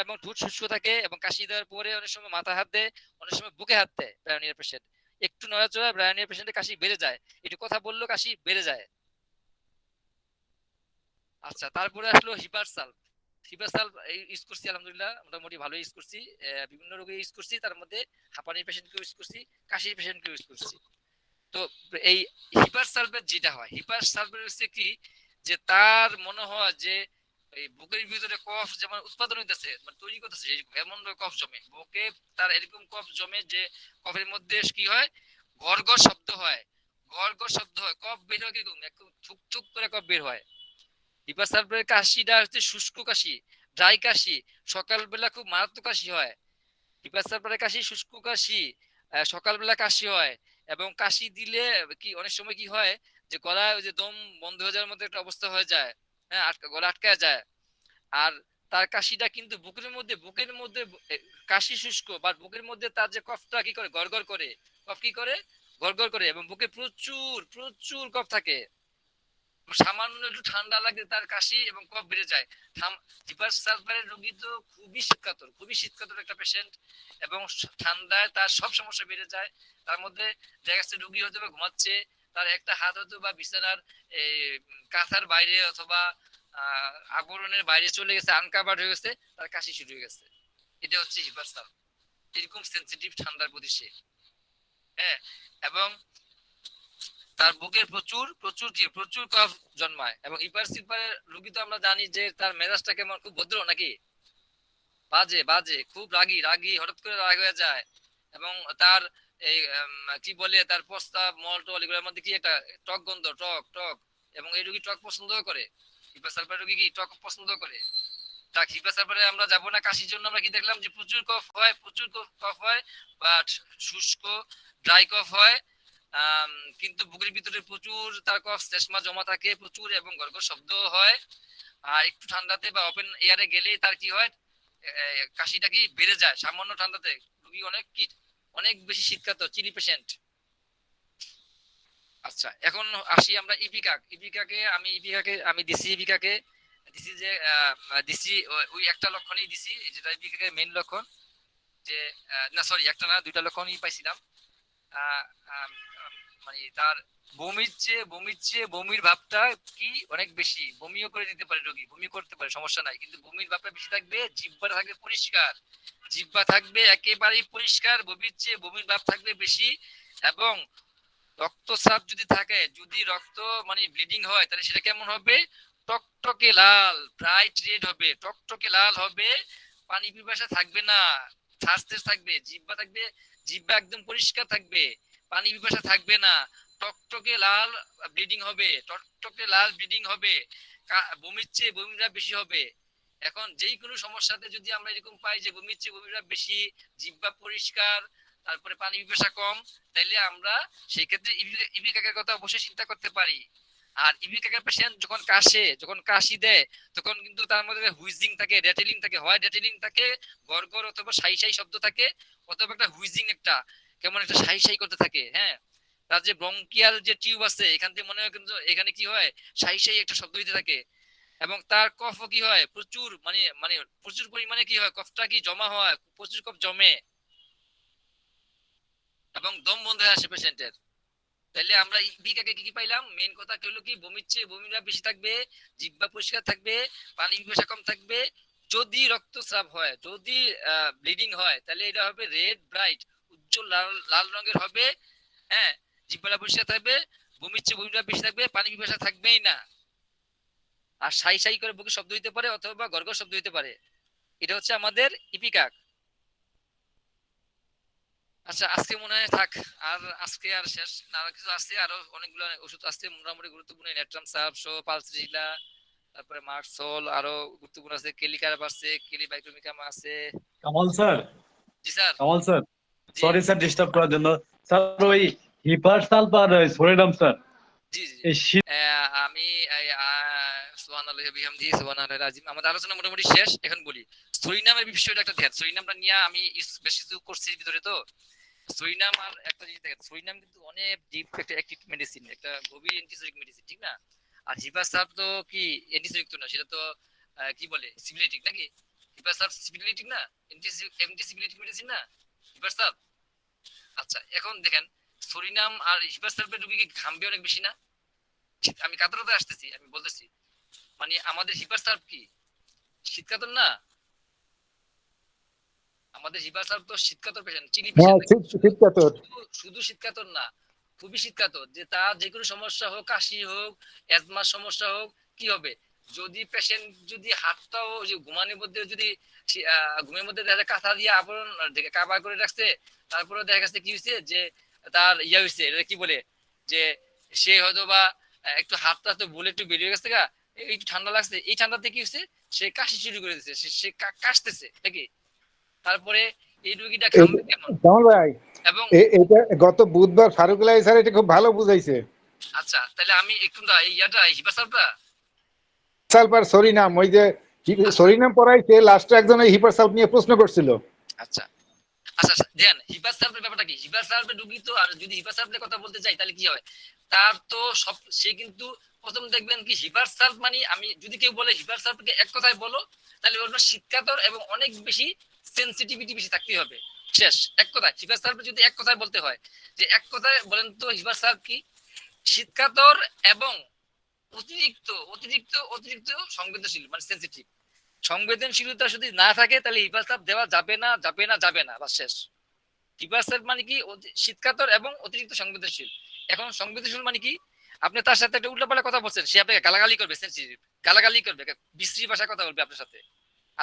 এবং ঠোঁট শুষ্ক থাকে এবং কাশি দেওয়ার পরে অনেক সময় মাথা হাত দেয়, অনেক সময় বুকে হাত দেয় ব্রায়োনিয়ার পেশেন্ট। একটু নড়াচড়া ব্রায়োনিয়ার পেশেন্টের কাশি বেড়ে যায়, একটু কথা বললেও কাশি বেড়ে যায়। আচ্ছা, তারপরে আসলো হিপারসাল। হিপারসাল ইউজ করছি আলহামদুলিল্লাহ, মোটামুটি ভালো ইউজ করছি। বিভিন্ন রোগে ইউজ করছি, তার মধ্যে হাঁপানির পেশেন্টকে ইউজ করছি, কাশির পেশেন্টকে ইউজ করছি। তো এই হিপার সালভেট যেটা হয়, হিপার সালভেট হচ্ছে কি, যে তার মনে হয় যে এই বুকের ভিতরে কফ যেমন উৎপাদন হইতেছে, মানে তৈরি করতেছে, এমন কফ জমে বুকে, তার এরকম কফ জমে যে কফের মধ্যে কি হয়, গড়গড় শব্দ হয়, গড়গড় শব্দ হয়, কফ বের হয় কিরকম, একদম থুক থুক করে কফ বের হয়। হিপার সালভেটের কাশিটা হচ্ছে শুষ্ক কাশি, ড্রাই কাশি, সকালবেলা খুব মারাত্মক কাশি হয়। হিপার পরে কাশি, শুষ্ক কাশি, সকালবেলা কাশি হয়। এবং কাশি দিলে কি অনেক সময় কি হয়, যে গলায় ওই যে দম বন্ধ হয়ে যাওয়ার মতো একটা অবস্থা হয়ে যায়, হ্যাঁ, গলা আটকায় যায়। আর তার কাশিটা কিন্তু বুকের মধ্যে কাশি শুষ্ক বা বুকের মধ্যে তার যে কফটা কি করে, গড়গড় করে, কফ কি করে, গড়গড় করে, এবং বুকে প্রচুর প্রচুর কফ থাকে। সামান্য একটু ঠান্ডা লাগলে তার কাশি এবং কফ বেড়ে যায়। হিপার সালফারের রোগী তো খুবই শীতকাতর, খুবই শীতকাতর একটা পেশেন্ট, এবং ঠান্ডায় তার সব সমস্যা বেড়ে যায়। তার মধ্যে দেখা যাচ্ছে রোগী হয়তো বা ঘুমাচ্ছে, তার একটা হাত হয়তো বা বিছানার এই কাঁথার বাইরে অথবা আবরণের বাইরে চলে গেছে, আনকাভার্ড হয়ে গেছে, তার কাশি শুরু হয়ে গেছে। এটা হচ্ছে হিপার সালফার, এরকম সেন্সিটিভ ঠান্ডার প্রতি সে। হ্যাঁ, এবং তার বুকের প্রচুর প্রচুর কি প্রচুর কফ জন্মায়। এবং ইপার সিপারের রোগী তো আমরা জানি যে তার মেজাজটা কেমন, খুব ভদ্র নাকি, বাজে বাজে, খুব রাগী রাগী, হঠাৎ করে রাগ হয়ে যায়। এবং তার এই কি বলে, তার প্রস্তাব মল টল এগুলোর মধ্যে কি একটা টক গন্ধ, টক টক। এবং এই রোগী টক পছন্দ করে, হিপা সালফার রোগী কি টক পছন্দ করে। তা হিপা সালফারে আমরা যাব না কাশির জন্য, আমরা কি দেখলাম যে প্রচুর কফ হয়, প্রচুর কফ হয়, বা শুষ্ক ড্রাই কফ হয়। আম, কিন্তু বুকের ভিতরে প্রচুর তার কফ শ্লেষ্মা জমা থাকে প্রচুর, এবং গর্গর শব্দ হয়। আর একটু ঠান্ডাতে বা ওপেন এয়ারে গেলেই তার কি হয়, কাশিটা কি বেড়ে যায় সামান্য ঠান্ডাতে। রোগী অনেক কি, অনেক বেশি শীতকাতর, চিলি পেশেন্ট। আচ্ছা, এখন আসি আমরা ইপিকাকে আমি দিছি, ইপিকাকে দিছি যে দিছি ওই একটা লক্ষণই দিছি, যেটা ইপিকাকে মেইন লক্ষণ, যে না সরি, একটা না দুইটা লক্ষণই পাইছিলাম। আহ, আম, আম, মানে তার বমির ভাবটা কি অনেক বেশি, বমিও করে দিতে পারে রোগী, বমি করতে পারে, সমস্যা নাই, কিন্তু বমির ভাবটা বেশি থাকবে। জিহ্বা থাকবে পরিষ্কার, জিহ্বা থাকবে একেবারেই পরিষ্কার, বমির ভাব থাকবে বেশি। এবং রক্তচাপ যদি থাকে, যদি রক্ত মানে ব্লিডিং হয়, তাহলে সেটা কেমন হবে, টকটকে লাল, ব্রাইট রেড হবে, টকটকে লাল হবে। পানি পিপাসা থাকবে না, থাকতে থাকবে, জিহ্বা একদম পরিষ্কার থাকবে, পানি পিপাসা থাকবে না, টকটকে লাল ব্লিডিং হবে, টকটকে লাল ব্লিডিং হবে, বমির চেয়ে বমিটা বেশি হবে। এখন যেই কোনো সমস্যাতে যদি আমরা এরকম পাই যে বমির চেয়ে বমিটা বেশি, জিহ্বা পরিষ্কার, তারপরে পানি পিপাসা কম, তাইলে আমরা সেই ক্ষেত্রে ইবি কাকের কথা অবশ্যই চিন্তা করতে পারি। আর ইবি কাকের পেশেন্ট যখন কাশে, যখন কাশি দেয়, তখন কিন্তু তার মধ্যে হুইজিং থাকে, র্যাটেলিং থাকে, হয় র্যাটেলিং থাকে, গড়গড় অথবা সাই সাই শব্দ থাকে, অথবা একটা হুইজিং, একটা কেমন একটা সাই সাই করতে থাকে। হ্যাঁ, তার যে ব্রঙ্কিয়াল যে টিউব আছে, এখান থেকে মনে হয় কিন্তু এখানে কি হয়, সাই সাই একটা শব্দ হইতে থাকে। এবং তার কফও কি হয়, প্রচুর মানে মানে প্রচুর পরিমাণে কি হয়, কফটা কি জমা হয়, প্রচুর কফ জমে, এবং দম বন্ধ হয়ে আসে পেশেন্টের। তাহলে আমরা বিকাকে কি কি পাইলাম, মেইন কথা কি হলো, কি বমির চেয়ে বমিটা বেশি থাকবে, জিহ্বা পরিষ্কার থাকবে, পানি পিপাসা কম থাকবে। যদি রক্তস্রাব হয়, যদি ব্লিডিং হয়, তাহলে এটা হবে রেড ব্রাইট, উজ্জ্বল লাল লাল রঙের হবে। হ্যাঁ, জিহ্বাটা পরিষ্কার থাকবে, বমির চেয়ে বমিটা বেশি থাকবে, পানি পিপাসা থাকবেই না। আর সাই সাই করে বুকে শব্দ হইতে পারে, অথবা গর্গ শব্দ হইতে পারে। এটা হচ্ছে আমাদের ইপিকাক। আচ্ছা, আজকে মনে হয় থাক। আর আজকে আর শেষ না, আরো কিছু আছে, আরো অনেকগুলো ওষুধ আছে মোটামুটি গুরুত্বপূর্ণ, নেট্রাম সাব শো, পালসিলা, তারপরে মার্কসোল, আরো গুরুত্বপূর্ণ আছে, কেলিকারাপ আছে, কেলিবাইক্রোমিকাম আছে। কামাল স্যার, জি স্যার। কামাল স্যার, জি সরি স্যার ডিস্টার্ব করার জন্য। স্যার জি ওই হিপার সালফার সোডিয়াম স্যার, জি জি। এই শীত আমি সুবহানাল্লাহি বিহামদিহি সুবহানাল্লাহিল আযীম, আমাদের আলোচনা মোটামুটি শেষ। এখন বলি সুরিনামের বিষয়টা একটা ধ্যান, সুরিনামটা নিয়ে আমি বেশ কিছু করছি ভিতরে তো। সুরিনাম আর একটা জিনিস দেখেন, সুরিনাম কিন্তু অনেক ডিপ একটা অ্যাক্টিভ মেডিসিন, একটা গভীর অ্যান্টিসেপ্টিক মেডিসিন, ঠিক না? আর হিপাসাপ তো কি অ্যান্টিসেপ্টিক তো না, সেটা তো কি বলে সিপিলিটিক নাকি? হিপাসাপ সিপিলিটিক না, অ্যান্টিসিপিলিটিক মেডিসিন না হিপাসাপ? আচ্ছা এখন দেখেন, সুরিনাম আর হিপাসাপের রোগী কি ঘামবে অনেক বেশি না? আমি কাতরতে আসতেছি, আমি বলতেছি মানে আমাদের হিপাসাপ কি শীতকাতর না? আমাদের হিপাসাপ তো শীতকাতর পেশেন্ট, চিলি হ্যাঁ, পেশেন্ট, ঠিক ঠিক কথা। শুধু শীতকাতর না, খুবই শীতকাতর, যে তার যে কোনো সমস্যা হোক, কাশি হোক, অ্যাজমার সমস্যা হোক, কি হবে যদি পেশেন্ট যদি হাতটাও যে ঘুমানোর মধ্যে যদি ঘুমের মধ্যে দেখা যায় কাঁথা দিয়ে আবরণ কাবার করে রাখছে, তারপরে দেখা গেছে কি হয়েছে যে তার ইয়া হয়েছে, এটা কি বলে যে সে হয়তো বা একটু হাতটা তো বলে একটু বেরিয়ে গেছে গা, একটু ঠান্ডা লাগছে, এই ঠান্ডাতে কি হয়েছে সে কাশি শুরু করে দিচ্ছে, সে কাশতেছে নাকি? তারপরে এই রোগীটা ঘামবে কেমন? জামাল ভাই, এবং এটা গত বুধবার ফারুকুল্লাহ স্যার এটা খুব ভালো বুঝাইছে। আচ্ছা তাহলে আমি একটু না এই ইয়াটা হিপাসালটা সালফার সরিনাম, ওই যে সরিনাম পড়াইছে, লাস্টে একজন এই হিপার সালফ নিয়ে প্রশ্ন করছিল। আচ্ছা আচ্ছা আচ্ছা দেন হিপাসালফের ব্যাপারটা কি, হিপাসালফের রোগী তো, আর যদি হিপাসালফের কথা বলতে চাই তাহলে কি হয়, তার তো সব সে কিন্তু প্রথম দেখবেন কি হিপারসালফ মানে, আমি যদি কেউ বলে হিপারসালফকে এক কথায় বলো তাহলে বলবো শীতকাতর এবং অনেক বেশি সেনসিটিভিটি বেশি থাকতে হবে, শেষ এক কথায়। হিপারসালফ যদি এক কথায় বলতে হয়, যে এক কথায় বলেন তো হিপারসালফ কি? শীতকাতর এবং অতিরিক্ত অতিরিক্ত অতিরিক্ত সংবেদনশীল মানে সেনসিটিভ। সংবেদনশীলতা যদি না থাকে তাহলে হিপাসাপ দেওয়া যাবে না, যাবে না, যাবে না, বাস শেষ। হিপাসাপ মানে কি শীতকাতর এবং অতিরিক্ত সংবেদনশীল। এখন সংবেদনশীল মানে কি, আপনি তার সাথে একটা উল্টাপাল্টা কথা বলছেন, সে আপনাকে গালাগালি করবে, সেনসিটিভ গালাগালি করবে, বিশ্রী ভাষায় কথা বলবে আপনার সাথে।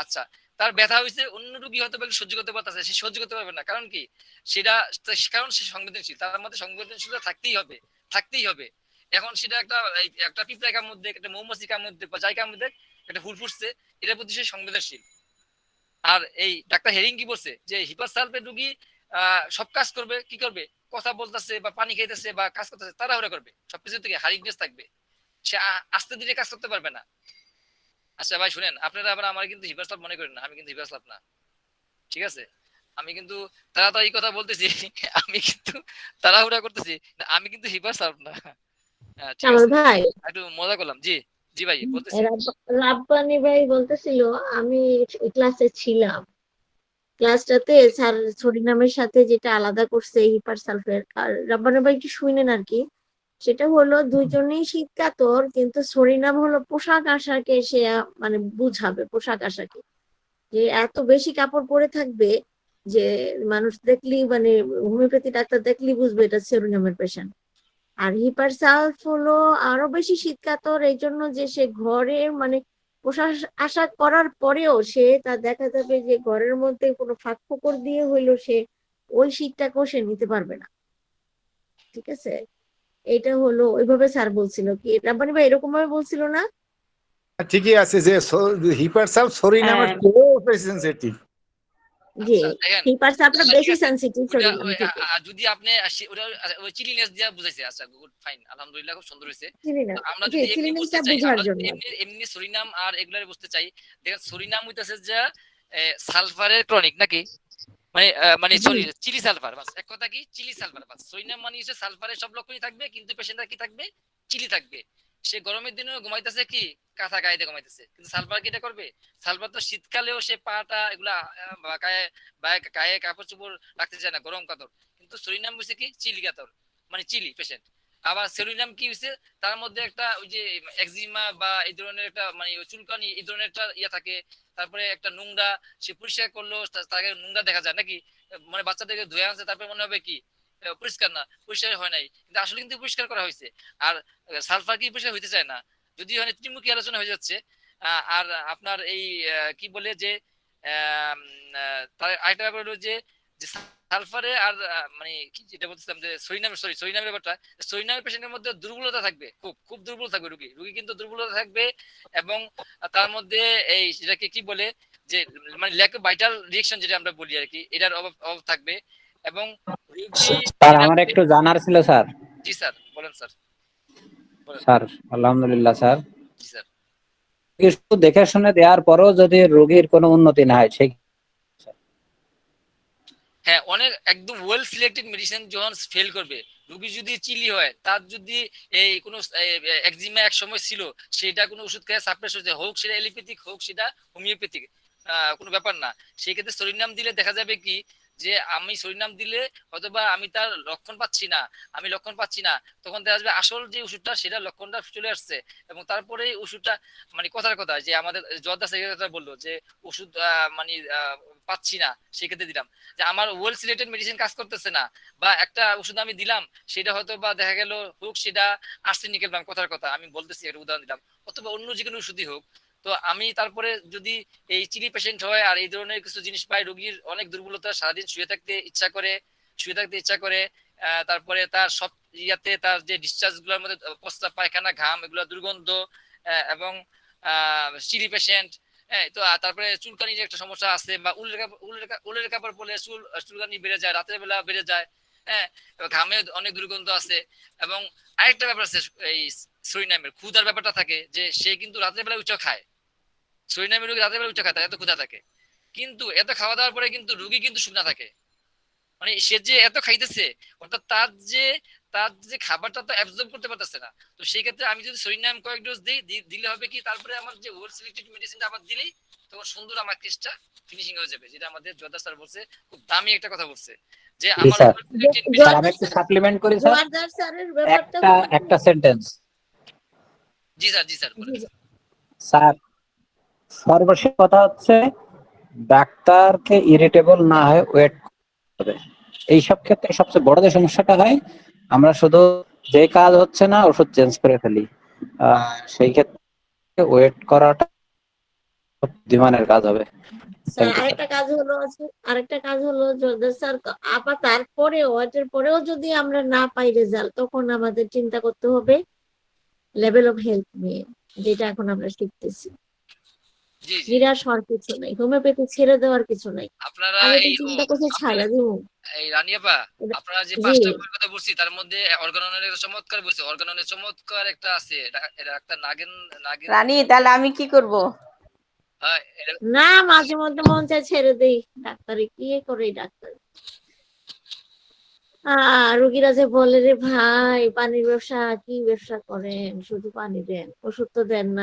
আচ্ছা তার ব্যথা হয়েছে, অন্য রোগী হয়তো সহ্য করতে পারতেছে, সে সহ্য করতে পারবে না, কারণ কি সেটা, কারণ সে সংবেদনশীল, তার মধ্যে সংবেদনশীলতা থাকতেই হবে, থাকতেই হবে। এখন সেটা একটা একটা পিঁপড়ার মধ্যে, একটা মৌমাছিকার মধ্যে বা জায়গার মধ্যে একটা ফুল ফুটছে, এটার প্রতি সে সংবেদনশীল। আর এই ডাক্তার হেরিং কি বলছে যে হিপাসালফেট রোগী সব কাজ করবে, কি করবে, কথা বলতেছে বা পানি খাইতেছে বা কাজ করতেছে তাড়াহুড়া করবে, সবকিছু থেকে হারিগনেস থাকবে, সে আস্তে ধীরে কাজ করতে পারবে না। আচ্ছা ভাই শুনেন, আপনারা আবার আমার কিন্তু হিপাসালফ মনে করেন না, আমি কিন্তু হিপাসালফ না, ঠিক আছে? আমি কিন্তু তাড়াতাড়ি কথা বলতেছি আমি কিন্তু তাড়াহুড়া করতেছি, আমি কিন্তু হিপাসালফ না। ঠিক আমার আছে, ভাই, একটু মজা করলাম। জি জি ভাই বলতেছি। রাব্বানি ভাই বলতেছিল, আমি ক্লাসে ছিলাম, ক্লাসটাতে স্যার সরিনামের সাথে যেটা আলাদা করছে হিপার সালফেট আর রাব্বানি ভাই কি শুনেন আর কি, সেটা হলো দুইজনেই শীতকাতর, কিন্তু সরিনাম হলো পোশাক আশাকে সে মানে বুঝাবে, পোশাক আশাকে যে এত বেশি কাপড় পরে থাকবে যে মানুষ দেখলি মানে হোমিওপ্যাথি ডাক্তার দেখলি বুঝবে এটা সরিনামের পেশেন্ট। আর হিপার সালফ হলো আরো বেশি শীতকাতর, এই জন্য যে সে ঘরে মানে পোশাক আশাক করার পরেও সে তার দেখা যাবে যে ঘরের মধ্যে কোনো ফাঁক ফোকর দিয়ে হইলো সে ওই শীতটাকেও সে নিতে পারবে না। ঠিক আছে, এটা হলো ওইভাবে স্যার বলছিল কি, রাব্বানি ভাই এরকম ভাবে বলছিল না? ঠিকই আছে যে হিপার সালফ সরিনামের হ্যাঁ, চেয়েও বেশি সেনসিটিভ। জি, আচ্ছা দেখেন, হিপার সালফটা ঠিক বেশি আছে, সেনসিটিভ ওটা সরিনাম ওই থেকে। যদি আপনি ওটা ওই চিলিনেস দিয়া বুঝাইছে, আচ্ছা গুড ফাইন, আলহামদুলিল্লাহ খুব সুন্দর হয়েছে। চিনি না, তো আমরা জি, যদি এমনি বুঝতে চিলিনেসটা চাই, বুঝার আমরা যদি জন্য। এমনি এমনি সরিনাম আর এগুলারে বুঝতে চাই, দেখেন সরিনাম হইতাছে যে সালফারের ক্রনিক নাকি, মানে মানে জি, সরি চিলি সালফার, বাস এক কথা কি চিলি সালফার, বাস সরিনাম মানে হচ্ছে সালফারের সব লক্ষণই থাকবে কিন্তু পেশেন্টটা কি থাকবে, চিলি থাকবে। সে গরমের দিনেও ঘুমাইতেছে কি কাঁথা গায়ে দিয়ে ঘুমাইতেছে, কিন্তু সালফার কি এটা করবে? সালফার তো শীতকালেও সে পাটা এগুলা গায়ে গায়ে কাপড় চোপড় রাখতে চায় না, গরম কাতর। কিন্তু সরিনাম হচ্ছে কি চিলি কাতর, মানে চিলি পেশেন্ট। আবার সেরিনাম কি হয়েছে, তার মধ্যে একটা ওই যে একজিমা বা এই ধরনের একটা মানে চুলকানি এই ধরনের একটা ইয়ে থাকে। তারপরে একটা নোংরা, সে পরিষ্কার করলো তাকে নোংরা দেখা যায় নাকি, মানে বাচ্চাদেরকে ধুয়ে আনছে তারপরে মনে হবে কি পরিষ্কার না, পরিষ্কার হয় নাই, কিন্তু আসলে কিন্তু পরিষ্কার করা হয়েছে। আর সালফার কি পরিষ্কার হইতে চায় না, যদি মানে ত্রিমুখী আলোচনা হয়ে যাচ্ছে। আর আপনার এই কি বলে যে তার আরেকটা ব্যাপার হলো যে যে সালফারে আর মানে কি যেটা বলছিলাম যে সরিনামের, সরিনামের ব্যাপারটা, সরিনামের পেশেন্টের মধ্যে দুর্বলতা থাকবে, খুব খুব দুর্বল থাকবে রুগী, রুগী কিন্তু দুর্বলতা থাকবে। এবং তার মধ্যে এই যেটাকে কি বলে যে মানে ল্যাক অফ ভাইটাল রিঅ্যাকশন যেটা আমরা বলি আর কি, এটার অভাব অভাব থাকবে। এবং রুগী স্যার আমার একটু জানার ছিল স্যার। জি স্যার বলেন স্যার, বলেন। স্যার আলহামদুলিল্লাহ স্যার, জি স্যার। কিছু দেখে শুনে দেওয়ার পরেও যদি রোগীর কোনো উন্নতি না হয় সেই হ্যাঁ, অনেক একদম ওয়েল সিলেক্টেড মেডিসিন যখন ফেল করবে, রোগী যদি চিলি হয়, তার যদি এই কোনো একজিমা এক সময় ছিল, সেটা কোনো ওষুধ খেয়ে সাপ্রেস হয়েছে, হোক সেটা এলোপ্যাথিক হোক সেটা হোমিওপ্যাথিক, কোনো ব্যাপার না। সেই ক্ষেত্রে সরিনাম দিলে দেখা যাবে কি যে আমি সরিনাম দিলে অথবা আমি তার লক্ষণ পাচ্ছি না, তখন দেখা যাবে আসল যে ওষুধটা সেটা লক্ষণটা চলে আসছে, এবং তারপরে ওষুধটা মানে কথার কথা যে আমাদের জর্দা সেক্রেটারি বললো যে ওষুধ মানে পাচ্ছি না, সেক্ষেত্রে দিলাম যে আমার ওয়েল সিলেক্টেড মেডিসিন কাজ করতেছে না, বা একটা ওষুধ আমি দিলাম সেটা হয়তো বা দেখা গেল হোক সেটা আর্সেনিকের নাম, কথার কথা আমি বলতেছি, একটা উদাহরণ দিলাম, অথবা অন্য যে কোনো ওষুধই হোক। তো আমি তারপরে যদি এই চিলি পেশেন্ট হয় আর এই ধরনের কিছু জিনিস পাই, রোগীর অনেক দুর্বলতা, সারাদিন শুয়ে থাকতে ইচ্ছা করে, তারপরে তার সব ইয়াতে তার যে ডিসচার্জ গুলোর মধ্যে প্রস্রাব পায়খানা ঘাম এগুলো দুর্গন্ধ, এবং চিলি পেশেন্ট, হ্যাঁ, তো তারপরে চুলকানির একটা সমস্যা আছে, বা উলের কাপড় পরলে চুলকানি বেড়ে যায়, রাতের বেলা বেড়ে যায়, হ্যাঁ, ঘামে অনেক দুর্গন্ধ আছে। এবং আরেকটা ব্যাপার আছে, এই সরিনামের ক্ষুধার ব্যাপারটা থাকে, যে সে কিন্তু রাতের বেলা উঠে খায়, সরিনামের রোগী রাতের বেলা উঠে খায়, তার এত ক্ষুধা থাকে, কিন্তু এত খাওয়া দাওয়ার পরে কিন্তু রোগী কিন্তু শুকনা থাকে, মানে সে যে এত খাইতেছে, অর্থাৎ তার যে খাবারটা তো অ্যাবজর্ব করতে পারতেছে না। তো সেই ক্ষেত্রে আমি যদি সরিনাম কয়েক ডোজ দিই, দিলে হবে কি তারপরে আমার যে ওয়েল সিলেক্টেড মেডিসিনটা আবার দিলেই তখন সুন্দর আমার কেসটা ফিনিশিং হয়ে যাবে, যেটা আমাদের জর্দা স্যার বলছে, খুব দামি একটা কথা বলছে যে জি আমার sir. Well selected sir medicine. আমি একটু সাপ্লিমেন্ট করি স্যার, জোয়ারদার স্যারের ব্যাপারটা একটা খুব একটা সেন্টেন্স। জি স্যার বলেন। স্যার সর্বশেষ কথা হচ্ছে ডাক্তারকে ইরিটেবল না হয় ওয়েট করবে। এইসব ক্ষেত্রে সবচেয়ে বড় যে সমস্যাটা হয়, আমরা শুধু যে কাজ হচ্ছে না ওষুধ চেঞ্জ করে ফেলি। সেই ক্ষেত্রে ওয়েট করাটা বুদ্ধিমানের কাজ হবে। স্যার। Thank you, sir. আরেকটা কাজ হলো জর্দার স্যার, আবার তারপরেও ওয়াটের পরেও যদি আমরা না পাই রেজাল্ট, তখন আমাদের চিন্তা করতে হবে লেভেল অফ হেলথ নিয়ে, যেটা এখন আমরা শিখতেছি। জি জি, নিরাশ হওয়ার কিছু নাই, হোমিওপ্যাথি ছেড়ে দেওয়ার কিছু নাই। আপনারা আমি তো এই চিন্তা করছি আপনারা ছাড়া দিব। এই রানিয়াপা, আপনারা যে জি, 5টা বইয়ের কথা বলছি তার মধ্যে অর্গাননের একটা চমৎকার বলছে, অর্গাননের চমৎকার একটা আছে, এটা একটা নাগিন নাগিন রানী, তাহলে আমি কি করব? না মাঝে মধ্যে মন চায় ছেড়ে দেই ডাক্তারি, কি করে ডাক্তার। রুগীরা যে বলে রে ভাই পানির ব্যবসা, কি ব্যবসা করেন, শুধু পানি দেন, ওষুধ তো দেন না।